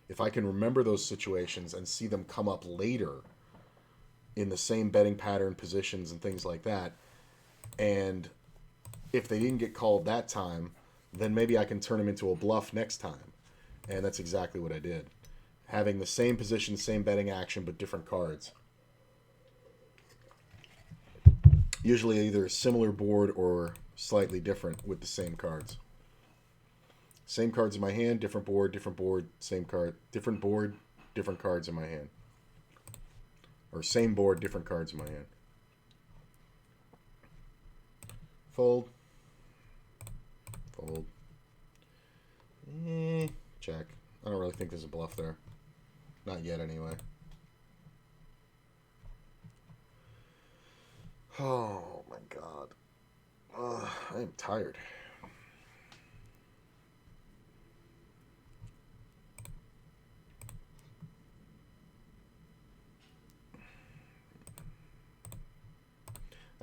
if I can remember those situations and see them come up later in the same betting pattern positions and things like that, and if they didn't get called that time, then maybe I can turn them into a bluff next time. And that's exactly what I did. Having the same position, same betting action, but different cards. Usually either a similar board or slightly different with the same cards. Same cards in my hand, different board, same card. Different board, different cards in my hand. Or same board, different cards in my hand. Fold. Fold. Check. I don't really think there's a bluff there. Not yet, anyway. Oh, my God. I am tired.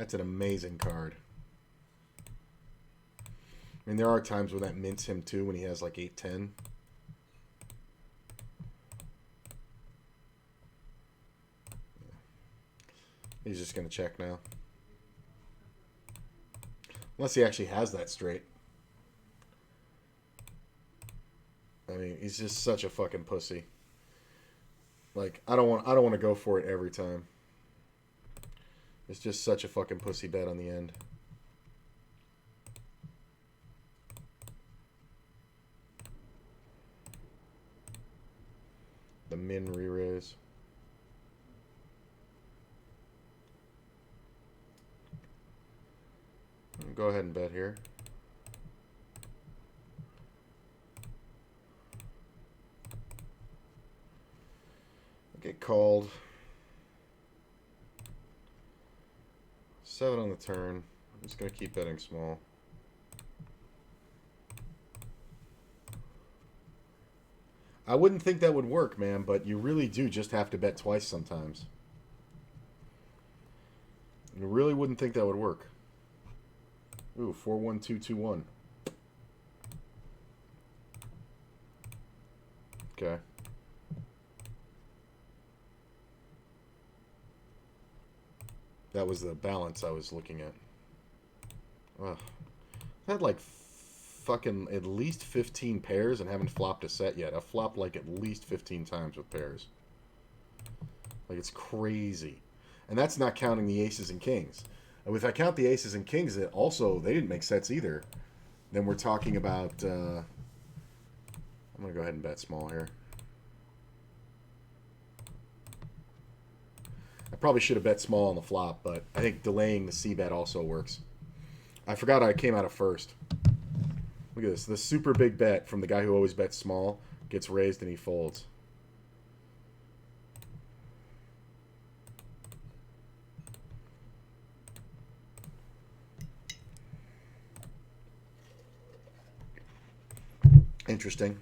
That's an amazing card. I mean, there are times when that mints him too, when he has like 8-10. He's just going to check now. Unless he actually has that straight. I mean, he's just such a fucking pussy. Like, I don't want to go for it every time. It's just such a fucking pussy bet on the end. The min re-raise. Go ahead and bet here. Get called. 7 on the turn. I'm just going to keep betting small. I wouldn't think that would work, man, but you really do just have to bet twice sometimes. You really wouldn't think that would work. Ooh, 4-1-2-2-1. Okay. That was the balance I was looking at. Ugh. I had like fucking at least 15 pairs and haven't flopped a set yet. I've flopped like at least 15 times with pairs. Like, it's crazy. And that's not counting the aces and kings. And if I count the aces and kings, they didn't make sets either. Then we're talking about... I'm going to go ahead and bet small here. I probably should have bet small on the flop, but I think delaying the C-bet also works. I forgot I came out of first. Look at this. The super big bet from the guy who always bets small gets raised and he folds. Interesting.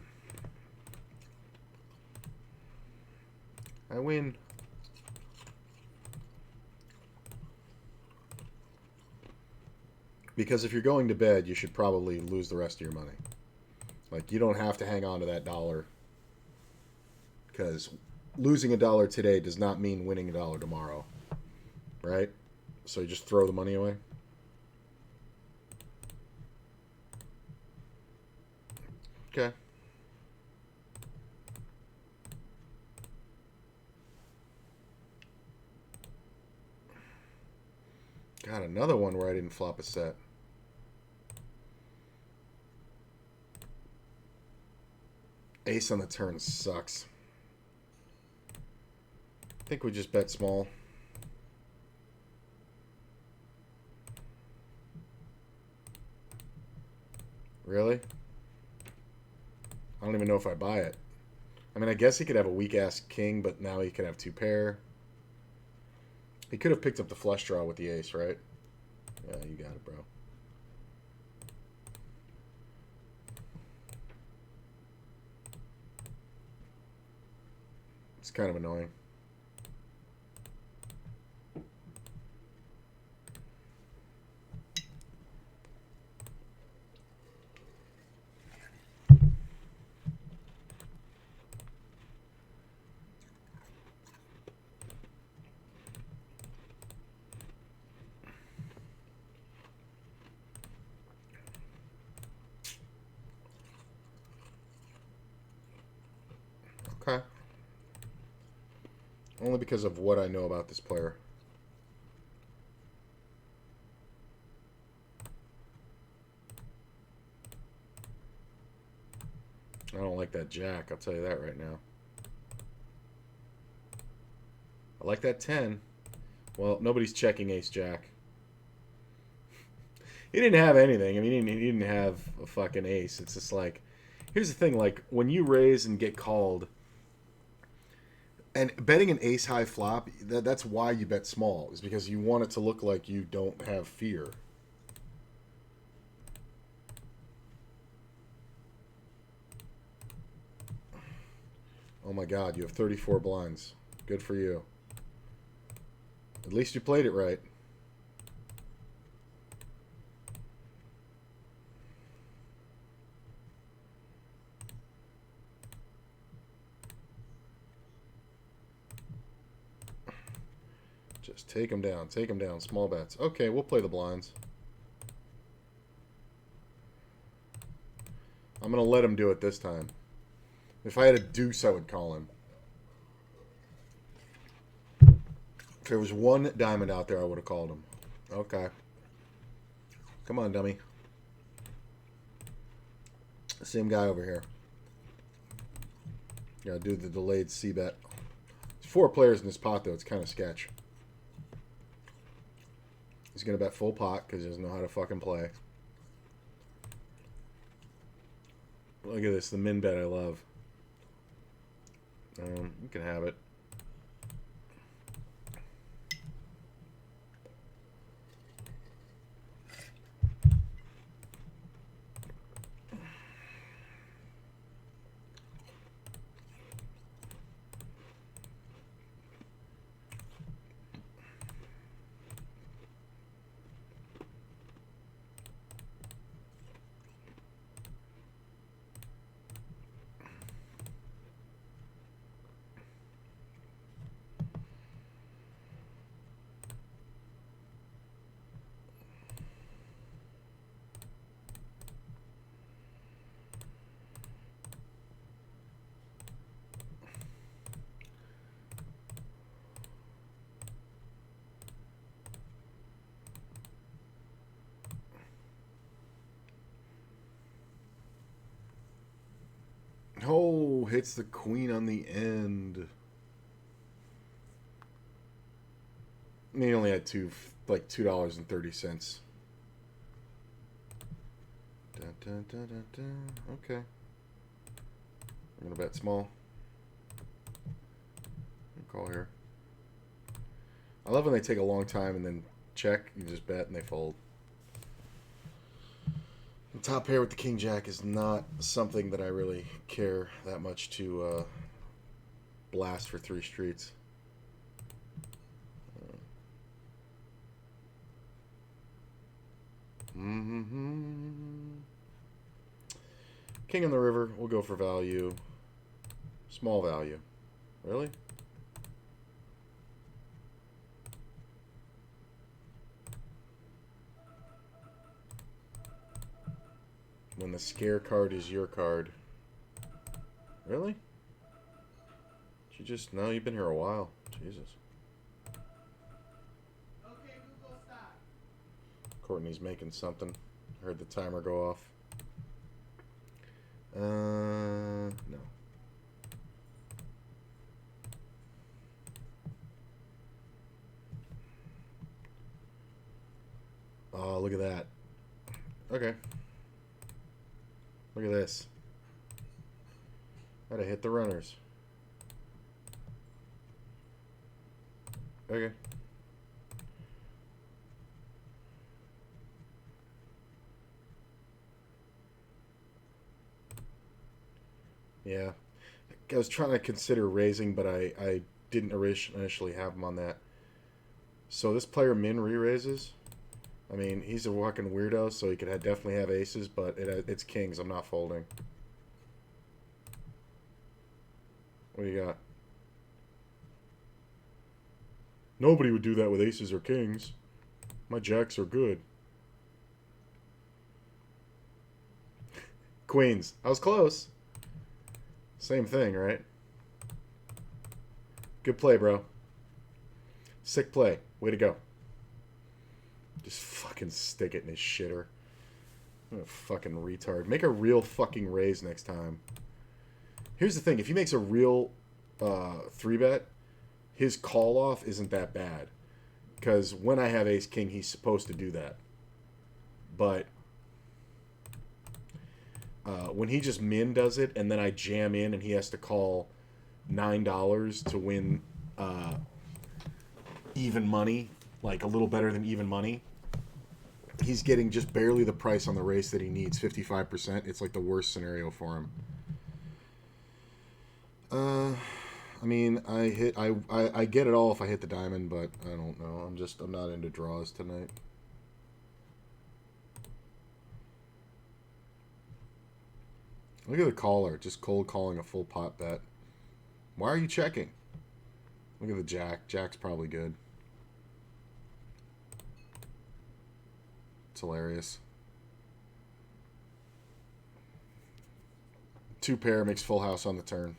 I win. Because if you're going to bed, you should probably lose the rest of your money. Like, you don't have to hang on to that dollar. Because losing $1 today does not mean winning $1 tomorrow. Right? So you just throw the money away. Okay. Got another one where I didn't flop a set. Ace on the turn sucks. I think we just bet small. Really? I don't even know if I buy it. I mean, I guess he could have a weak-ass king, but now he could have 2 pair. He could have picked up the flush draw with the ace, right? Yeah, you got it, bro. It's kind of annoying. Okay. Only because of what I know about this player. I don't like that jack, I'll tell you that right now. I like that 10. Well, nobody's checking ace-jack. He didn't have anything. I mean, he didn't have a fucking ace. It's just like... Here's the thing, like, when you raise and get called... And betting an ace-high flop, that's why you bet small. Is because you want it to look like you don't have fear. Oh my god, you have 34 blinds. Good for you. At least you played it right. Just take them down. Take them down. Small bets. Okay, we'll play the blinds. I'm going to let him do it this time. If I had a deuce, I would call him. If there was one diamond out there, I would have called him. Okay. Come on, dummy. Same guy over here. Gotta do the delayed C-bet. There's 4 players in this pot, though. It's kind of sketch. He's gonna bet full pot because he doesn't know how to fucking play. Look at this, the min bet I love. You can have it. Oh, hits the queen on the end. And he only had $2.30. Okay. I'm gonna bet small. Call here. I love when they take a long time and then check. You just bet and they fold. The top pair with the king jack is not something that I really care that much to blast for 3 streets. King on the river. We'll go for value. Small value. Really? When the scare card is your card. Really? You just... No, you've been here a while. Jesus. Okay, Google, stop. Courtney's making something. Heard the timer go off. No. Oh, look at that. Okay. Look at this. Gotta hit the runners. Okay. Yeah. I was trying to consider raising, but I didn't initially have him on that. So this player min re-raises. I mean, he's a fucking weirdo, so he could definitely have aces, but it's kings. I'm not folding. What do you got? Nobody would do that with aces or kings. My jacks are good. Queens. I was close. Same thing, right? Good play, bro. Sick play. Way to go. Just fucking stick it in his shitter. What a fucking retard. Make a real fucking raise next time. Here's the thing. If he makes a real 3-bet, his call-off isn't that bad. Because when I have ace-king, he's supposed to do that. But when he just min does it, and then I jam in, and he has to call $9 to win even money, like a little better than even money, he's getting just barely the price on the race that he needs, 55%. It's like the worst scenario for him. I mean, I get it all if I hit the diamond, but I don't know. I'm not into draws tonight. Look at the caller, just cold calling a full pot bet. Why are you checking? Look at the jack. Jack's probably good. It's hilarious. 2 pair makes full house on the turn.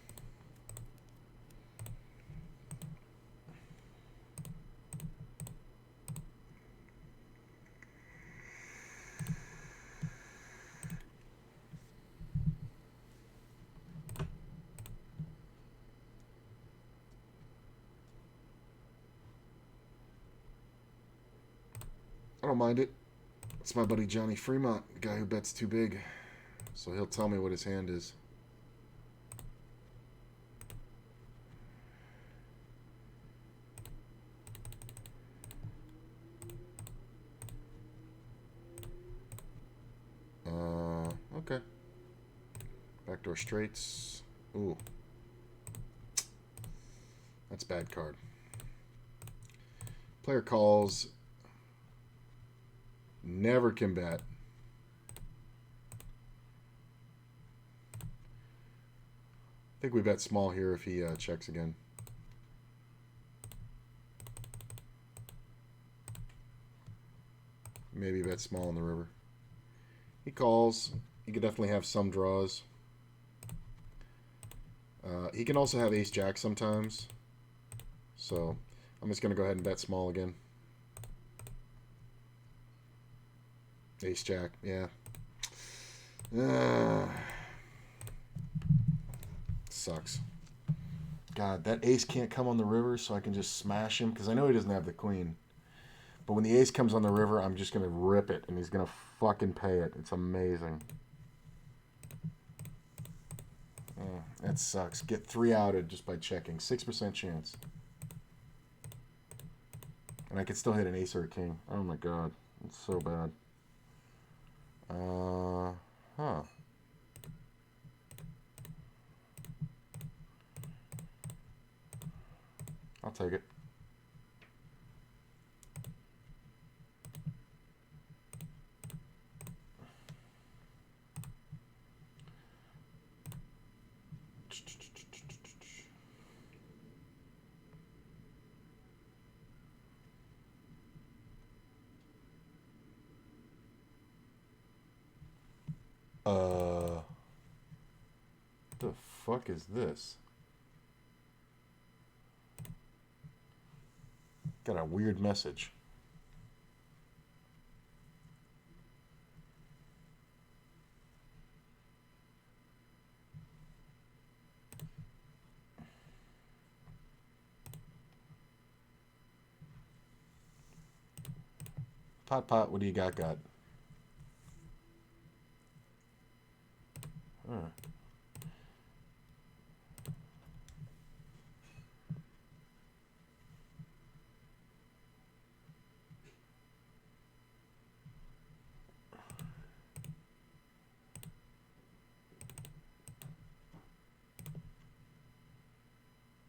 I don't mind it. It's my buddy Johnny Fremont, the guy who bets too big. So he'll tell me what his hand is. Okay. Backdoor straights. Ooh. That's a bad card. Player calls. Never can bet. I think we bet small here if he checks again. Maybe bet small on the river. He calls. He could definitely have some draws. He can also have ace-jack sometimes. So I'm just going to go ahead and bet small again. Ace-jack, yeah. Sucks. God, that ace can't come on the river, so I can just smash him, because I know he doesn't have the queen. But when the ace comes on the river, I'm just going to rip it, and he's going to fucking pay it. It's amazing. That sucks. Get 3 outed just by checking. 6% chance. And I could still hit an ace or a king. Oh my god. It's so bad. Huh. I'll take it. The fuck is this? Got a weird message. Pot, what do you got? Huh.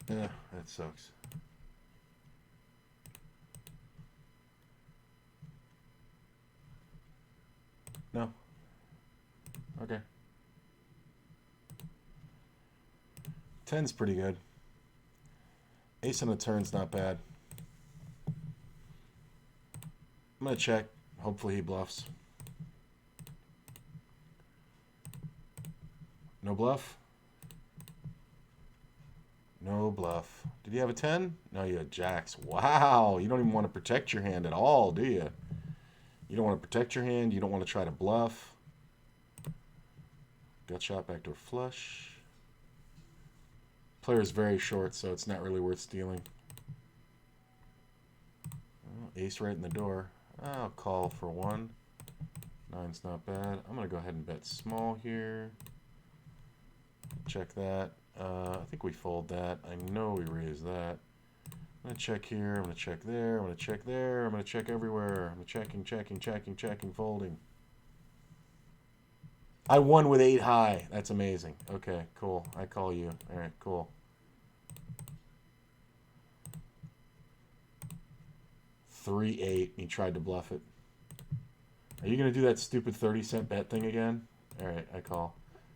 Yeah, that sucks. No. Okay. 10's pretty good. Ace on the turn's not bad. I'm going to check. Hopefully he bluffs. No bluff? No bluff. Did you have a 10? No, you had jacks. Wow. You don't even want to protect your hand at all, do you? You don't want to protect your hand. You don't want to try to bluff. Gut shot, backdoor flush. Player is very short, so it's not really worth stealing. Oh, ace right in the door. I'll call for 1. 9's not bad. I'm going to go ahead and bet small here. Check that. I think we fold that. I know we raise that. I'm going to check here. I'm going to check there. I'm going to check there. I'm going to check everywhere. I'm checking, folding. I won with 8 high. That's amazing. Okay, cool. I call you. All right, cool. 3-8. He tried to bluff it. Are you going to do that stupid 30-cent bet thing again? All right, I call.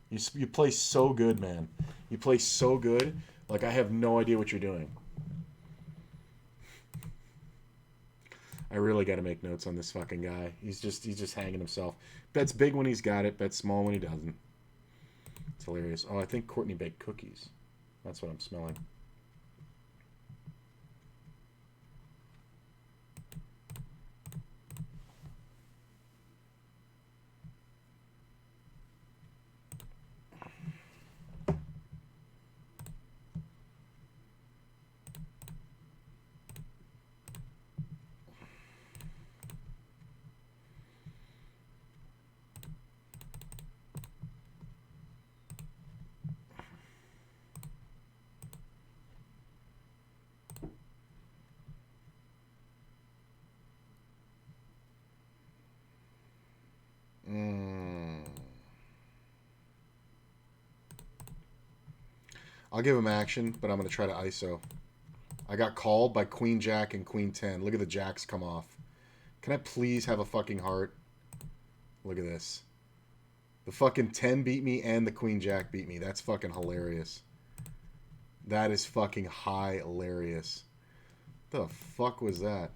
You play so good, man. You play so good. Like, I have no idea what you're doing. I really got to make notes on this fucking guy. He's just hanging himself. Bets big when he's got it. Bets small when he doesn't. It's hilarious. Oh, I think Courtney baked cookies. That's what I'm smelling. I'll give him action, but I'm going to try to ISO. I got called by Queen Jack and Queen 10. Look at the jacks come off. Can I please have a fucking heart? Look at this. The fucking 10 beat me and the Queen Jack beat me. That's fucking hilarious. That is fucking hilarious. The fuck was that?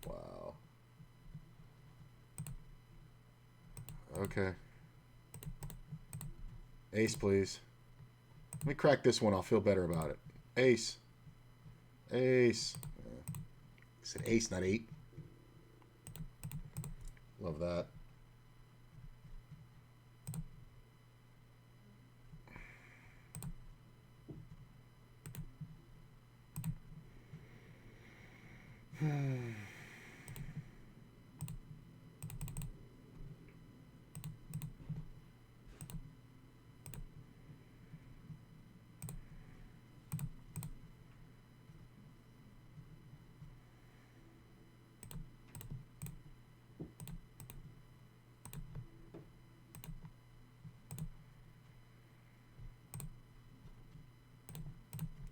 Wow. Okay. Ace, please. Let me crack this one. I'll feel better about it. Ace. Ace. I said ace, not 8. Love that.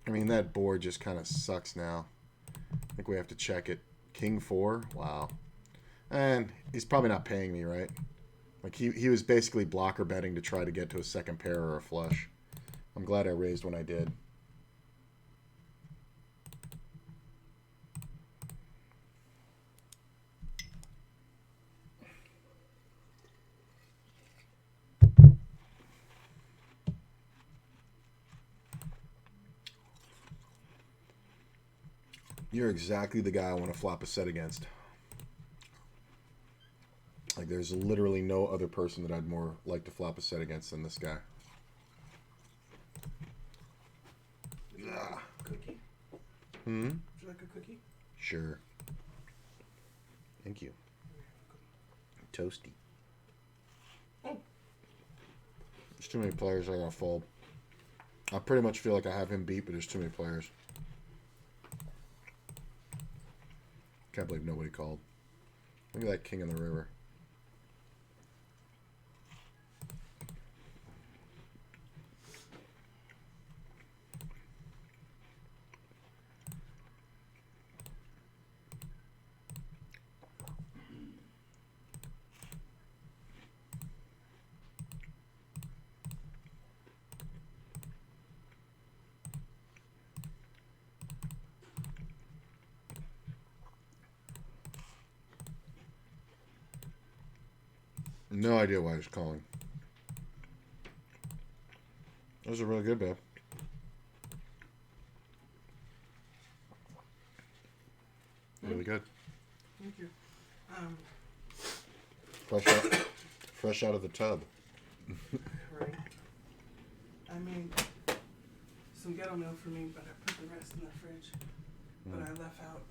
I mean, that board just kind of sucks now. I think we have to check it. King 4? Wow. And he's probably not paying me, right? Like, he was basically blocker betting to try to get to a second pair or a flush. I'm glad I raised when I did. You're exactly the guy I want to flop a set against. Like, there's literally no other person that I'd more like to flop a set against than this guy. Yeah. Cookie? Hmm? Would you like a cookie? Sure. Thank you. Toasty. Oh. There's too many players I gotta fold. I pretty much feel like I have him beat, but there's too many players. Can't believe nobody called. Look at that king in the river. No idea why he's calling. Those are really good, babe. Really good. Thank you. Fresh out of the tub. Right. I made some ghetto milk for me, but I put the rest in the fridge. But I left out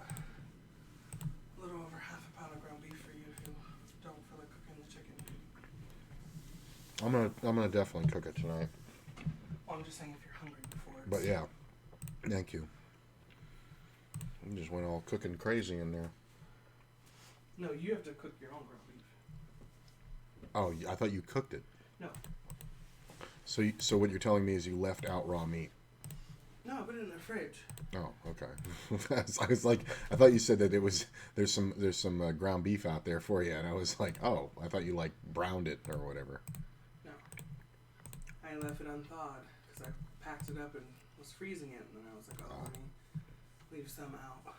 a little over half a pound of ground beef for you if you don't feel like cooking the chicken. I'm gonna definitely cook it tonight. Well, I'm just saying if you're hungry before it's... But yeah, thank you. You just went all cooking crazy in there. No, you have to cook your own ground beef. Oh, I thought you cooked it. No. So what you're telling me is you left out raw meat. No, I put it in the fridge. Oh, okay. I was like, I thought you said that there's some ground beef out there for you, and I was like, oh, I thought you like browned it or whatever. No. I left it unthawed because I packed it up and was freezing it, and then I was like, oh, let me leave some out.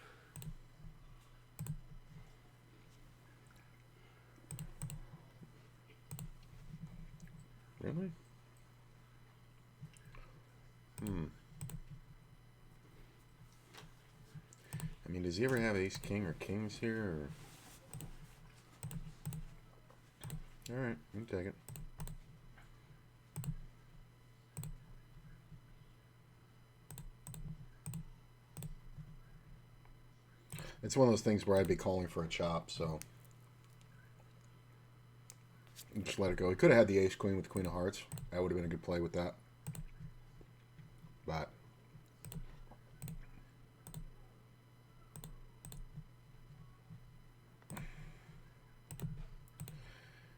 does he ever have ace king or kings here? Or... All right, you can take it. It's one of those things where I'd be calling for a chop, so just let it go. He could have had the ace queen with the queen of hearts. That would have been a good play with that. But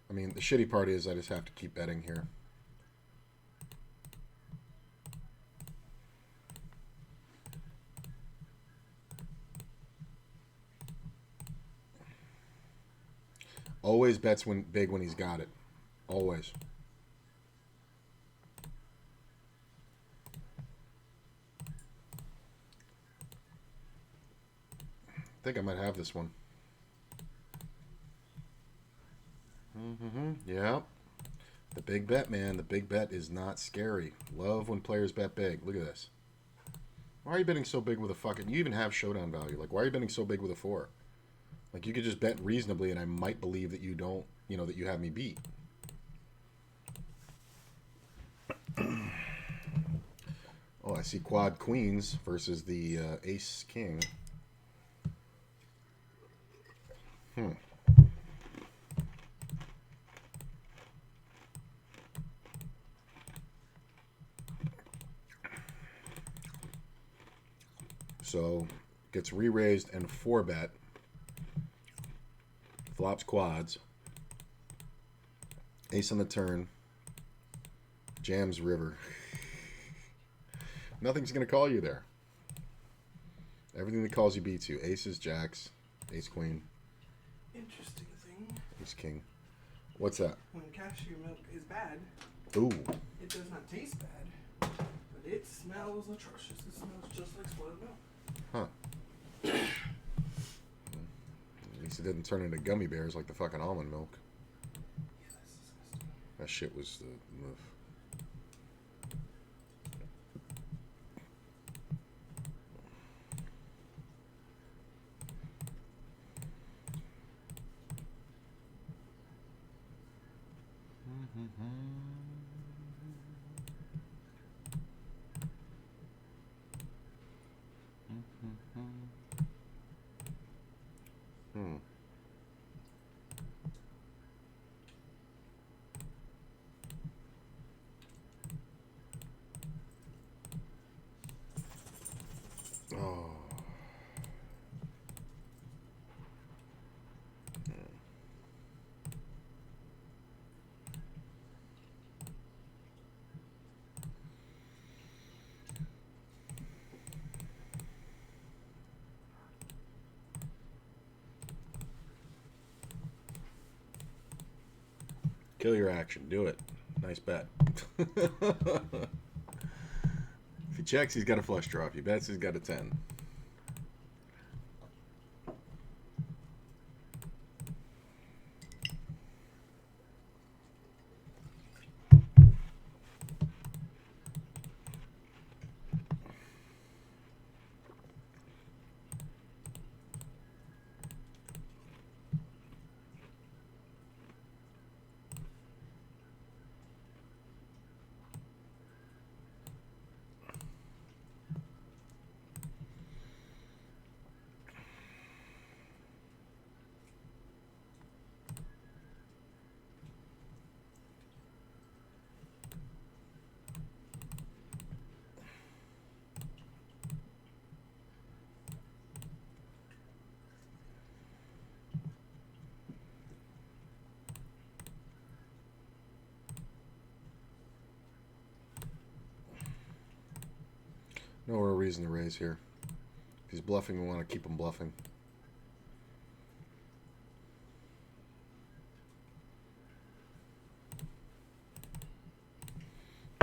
I mean, the shitty part is I just have to keep betting here. Always bets big when he's got it. Always. I think I might have this one. Yeah. The big bet, man. The big bet is not scary. Love when players bet big. Look at this. Why are you betting so big with a fucking... You even have showdown value. Like, why are you betting so big with a 4? Like, you could just bet reasonably, and I might believe that you don't, you know, that you have me beat. Oh, I see quad queens versus the ace king. So, gets re-raised and 4-bet. Flops quads. Ace on the turn. Jams river. Nothing's going to call you there. Everything that calls you beats you. Aces, jacks, ace queen. Interesting thing. Ace king. What's that? When cashew milk is bad, Ooh. it does not taste bad, but it smells atrocious. It smells just like spoiled milk. Huh. At least it didn't turn into gummy bears like the fucking almond milk. Yeah, that's disgusting. That shit was the... Oh. Kill your action. Do it. Nice bet. If he checks, he's got a flush draw. If he bets, he's got a 10. No real reason to raise here. If he's bluffing, we want to keep him bluffing.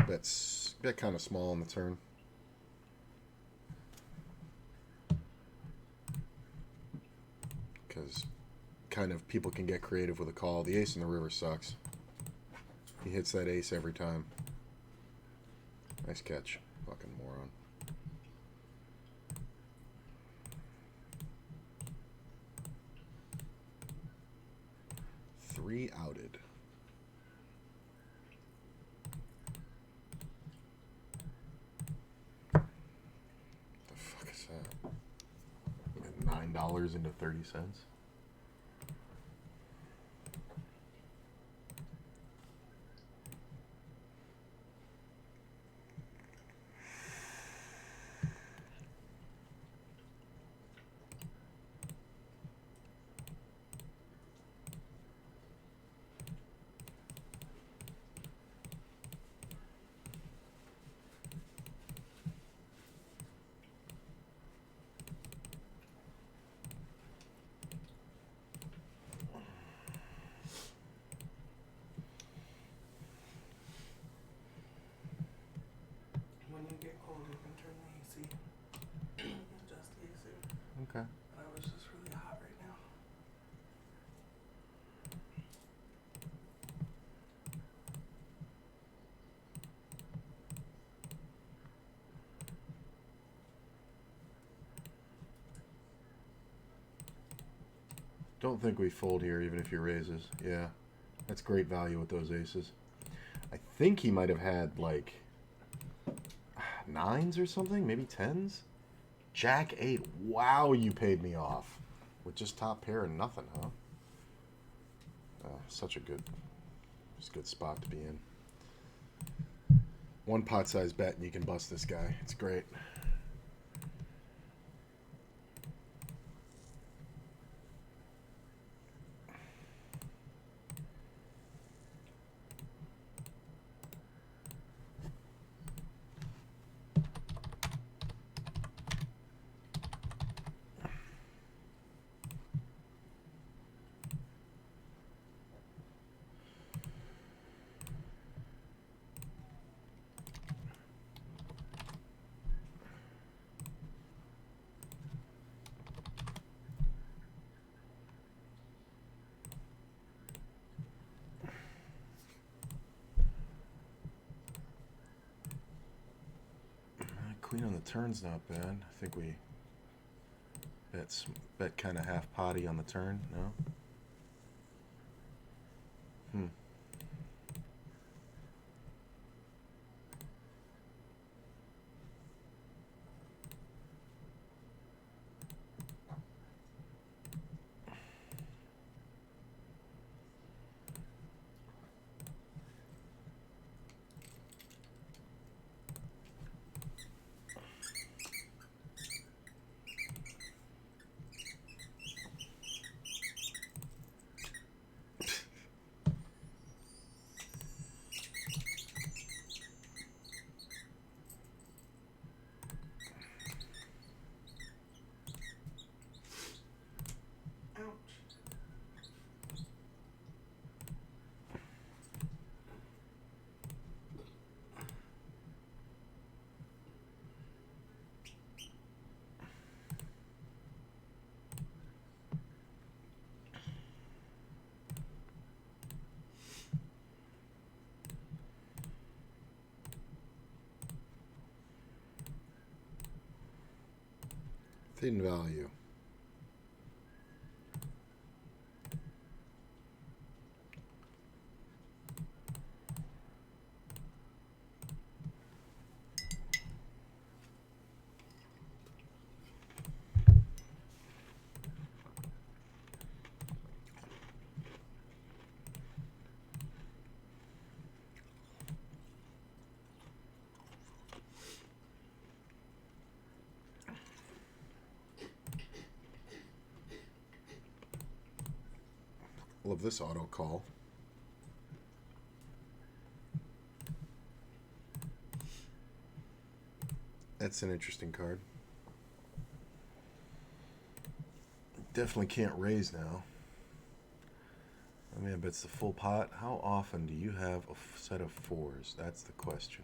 Bet kind of small on the turn. Because kind of people can get creative with a call. The ace in the river sucks. He hits that ace every time. Nice catch. Fucking moron. re-outed. The fuck is that? $9 into 30 cents. When you get cold, you can turn the AC. Adjust the AC. Okay. But I was just really hot right now. Don't think we fold here, even if he raises. Yeah, that's great value with those aces. I think he might have had like 9s or something, maybe 10s. Jack 8. Wow, you paid me off with just top pair and nothing, huh? Such a good spot to be in. One pot size bet and you can bust this guy. It's great. Queen on the turn's not bad. I think we bet kind of half potty on the turn. No. Thin value. Love this auto call. That's an interesting card. Definitely can't raise now. I mean, but it's the full pot. How often do you have a set of 4s? That's the question.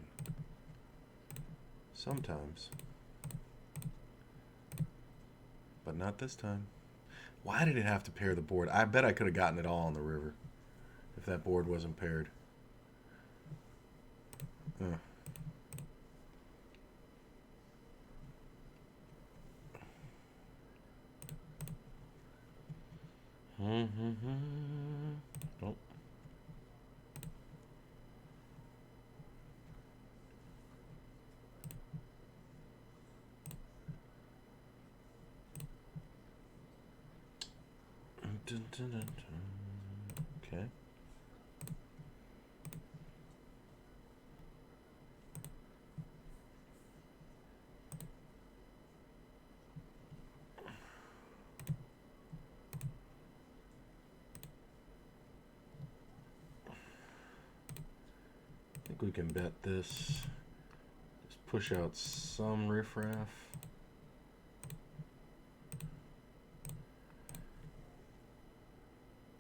Sometimes. But not this time. Why did it have to pair the board? I bet I could have gotten it all on the river if that board wasn't paired. Oh. Dun, dun, dun, dun. Okay. I think we can bet this. Just push out some riffraff.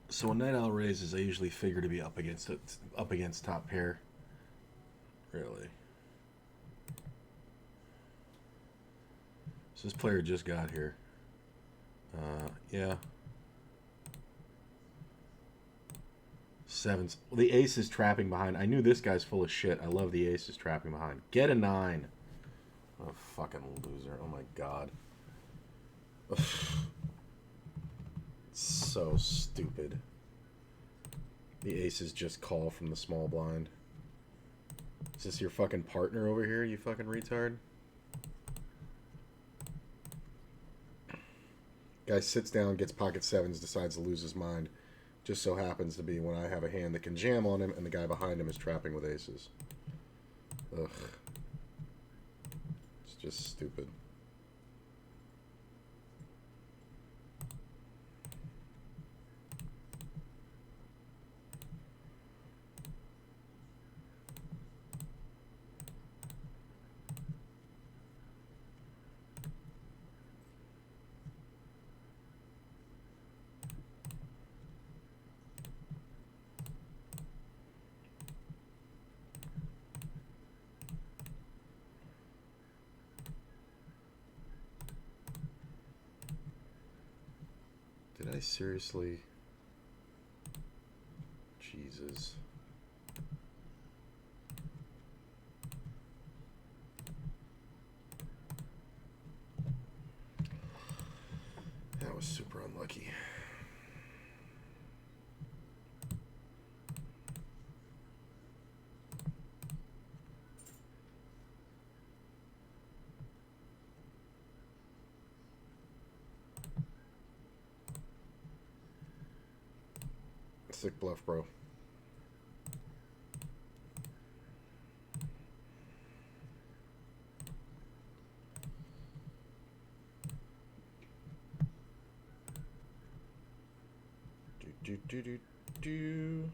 So when night owl raises, I usually figure to be up against it, up against top pair. Really. So this player just got here. Yeah. Sevens. Well, the ace is trapping behind. I knew this guy's full of shit. I love the ace is trapping behind. Get a 9. Oh, fucking loser. Oh my god. Ugh. So stupid. The aces just call from the small blind. Is this your fucking partner over here, you fucking retard? Guy sits down, gets pocket sevens, decides to lose his mind. Just so happens to be when I have a hand that can jam on him and the guy behind him is trapping with aces. Ugh. It's just stupid. Did I seriously? Jesus. That was super unlucky. Sick bluff, bro. Do.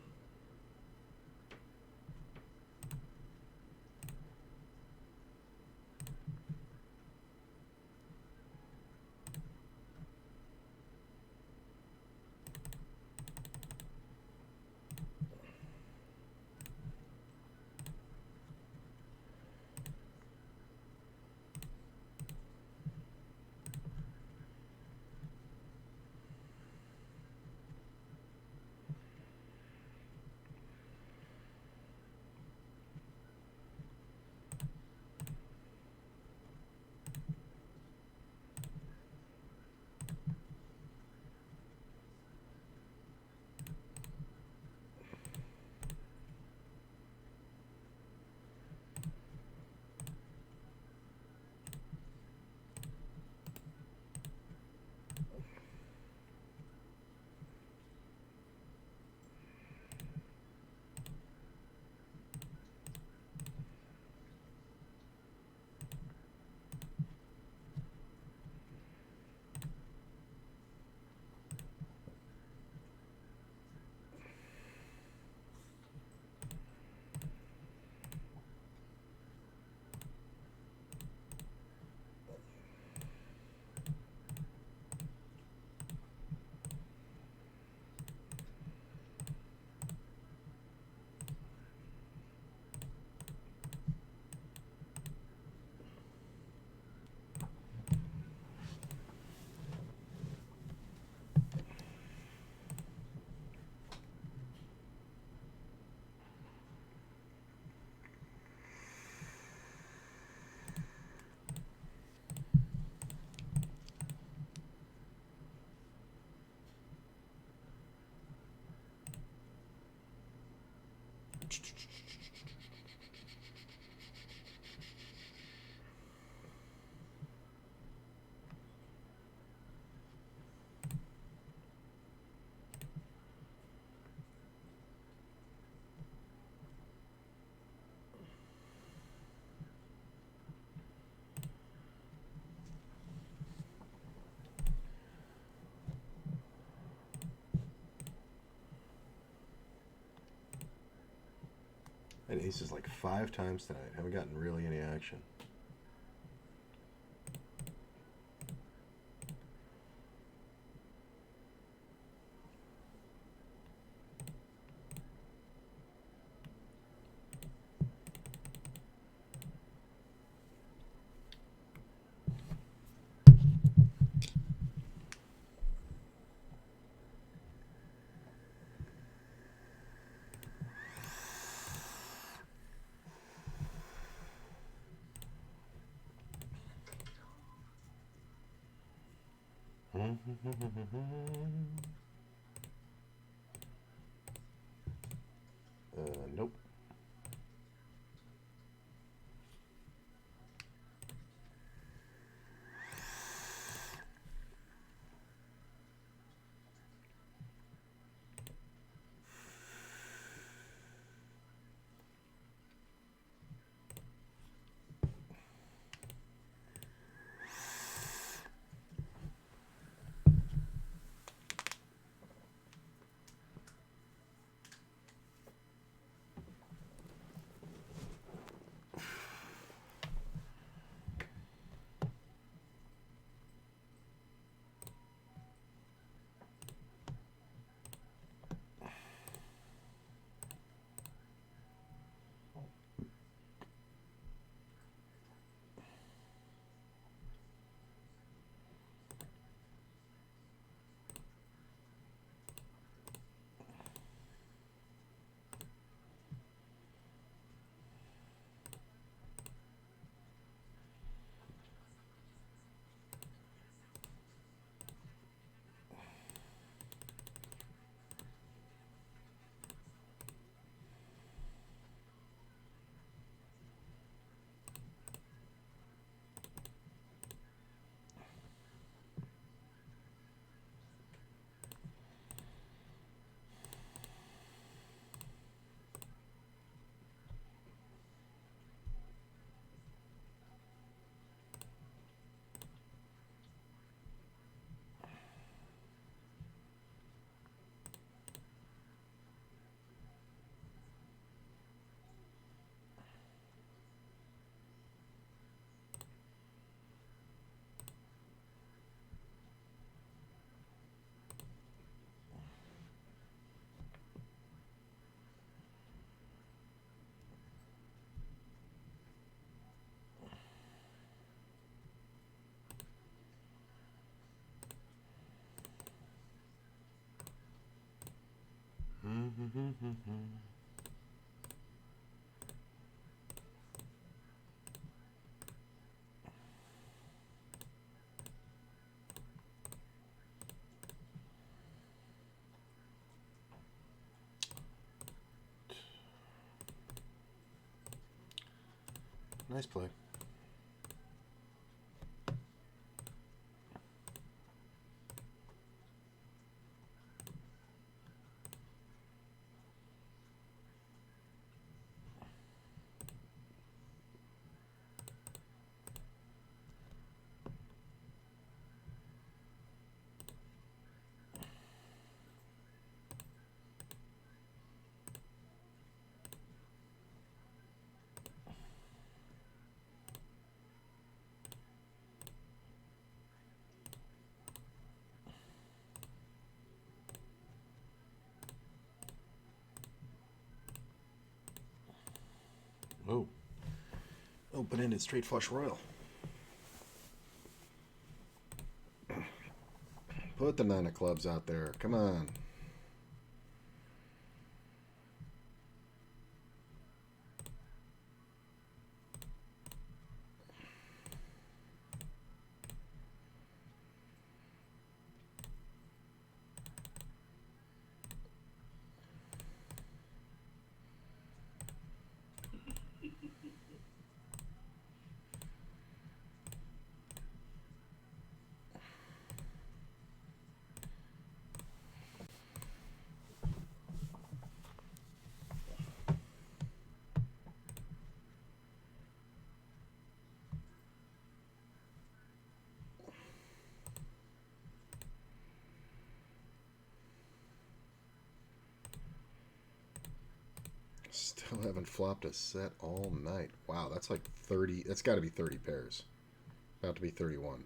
I had aces like 5 times tonight. Haven't gotten really any action. Nope. Nice play. Oh. Open-ended straight flush royal. Put the 9 of clubs out there. Come on. Still haven't flopped a set all night. Wow, that's like 30. That's got to be 30 pairs. About to be 31.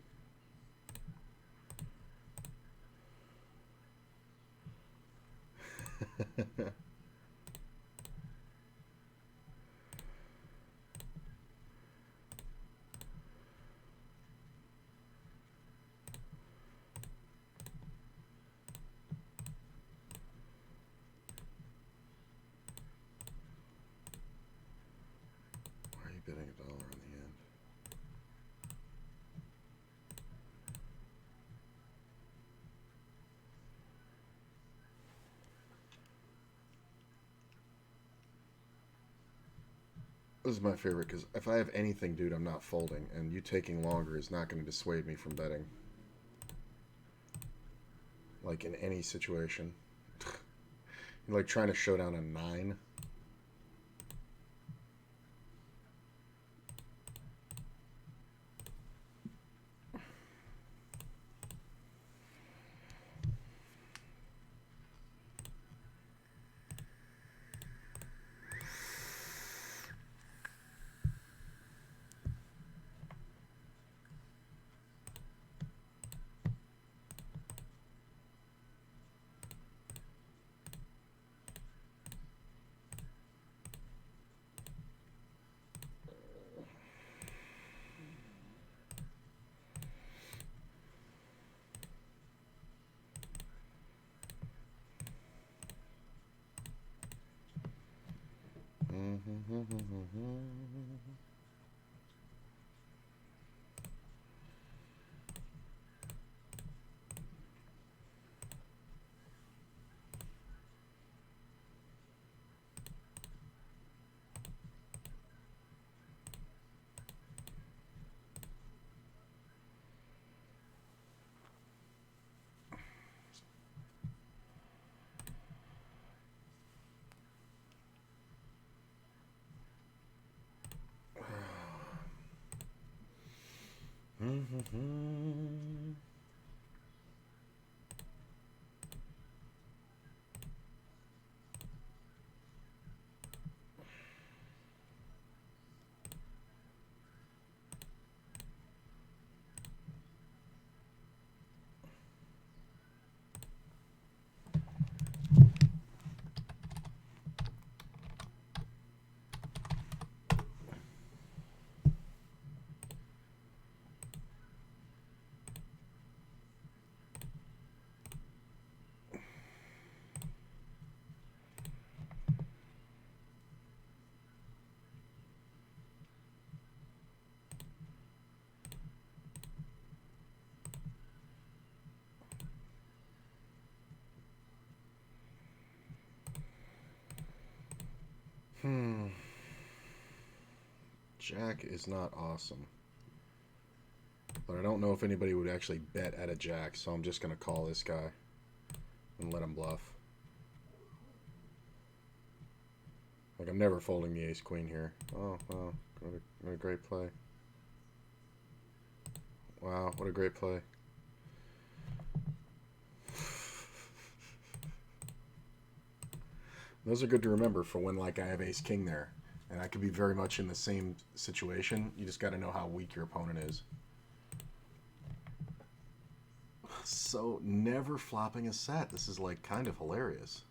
Why are you bidding $1 on the end? This is my favorite because if I have anything, dude, I'm not folding, and you taking longer is not going to dissuade me from betting. Like in any situation. You're like trying to show down a 9. Jack is not awesome. But I don't know if anybody would actually bet at a jack, so I'm just going to call this guy and let him bluff. Like, I'm never folding the ace-queen here. Oh, wow. What a great play. Wow, what a great play. Those are good to remember for when, like, I have ace-king there. And I could be very much in the same situation. You just got to know how weak your opponent is. So, never flopping a set. This is, like, kind of hilarious.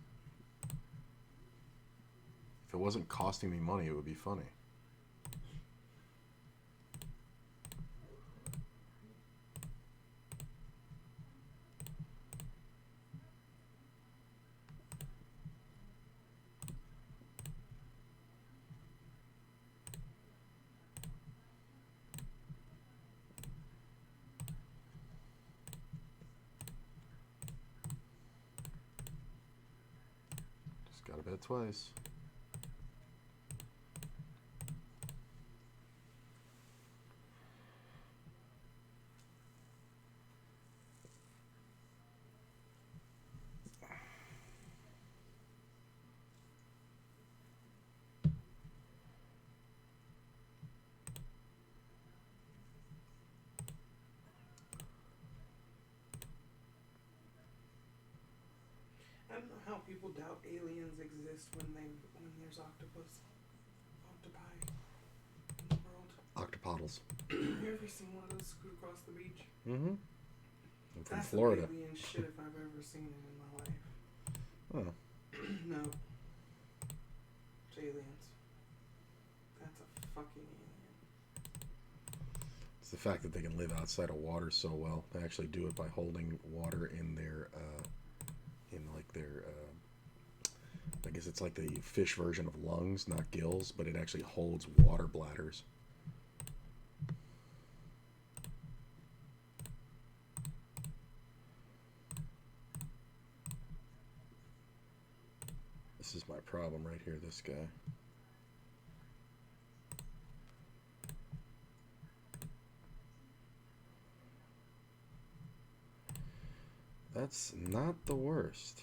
If it wasn't costing me money, it would be funny. Just gotta bet twice. don't know how people doubt aliens exist when there's octopi in the world. Octopodals. You ever seen one of those scoot across the beach? Mm-hmm. I'm from That's Florida. some alien shit if I've ever seen it in my life. Oh. No. It's aliens. That's a fucking alien. It's the fact that they can live outside of water so well. They actually do it by holding water in their, I guess it's like the fish version of lungs, not gills, but it actually holds water bladders. This is my problem right here, this guy. That's not the worst.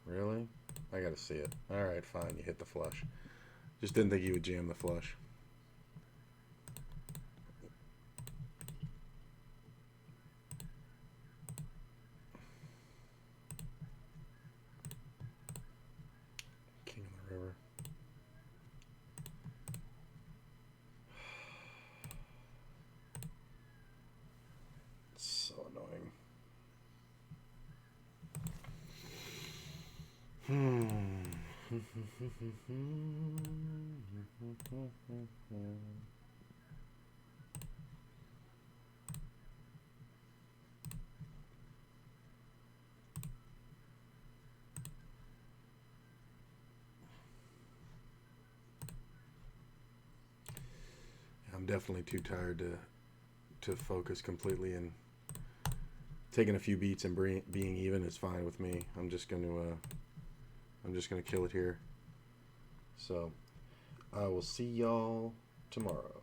Really? I gotta see it. Alright, fine, you hit the flush. Just didn't think you would jam the flush. King of the river. It's so annoying. I'm definitely too tired to focus completely, and taking a few beats and being even is fine with me. I'm just gonna kill it here. So I will see y'all tomorrow.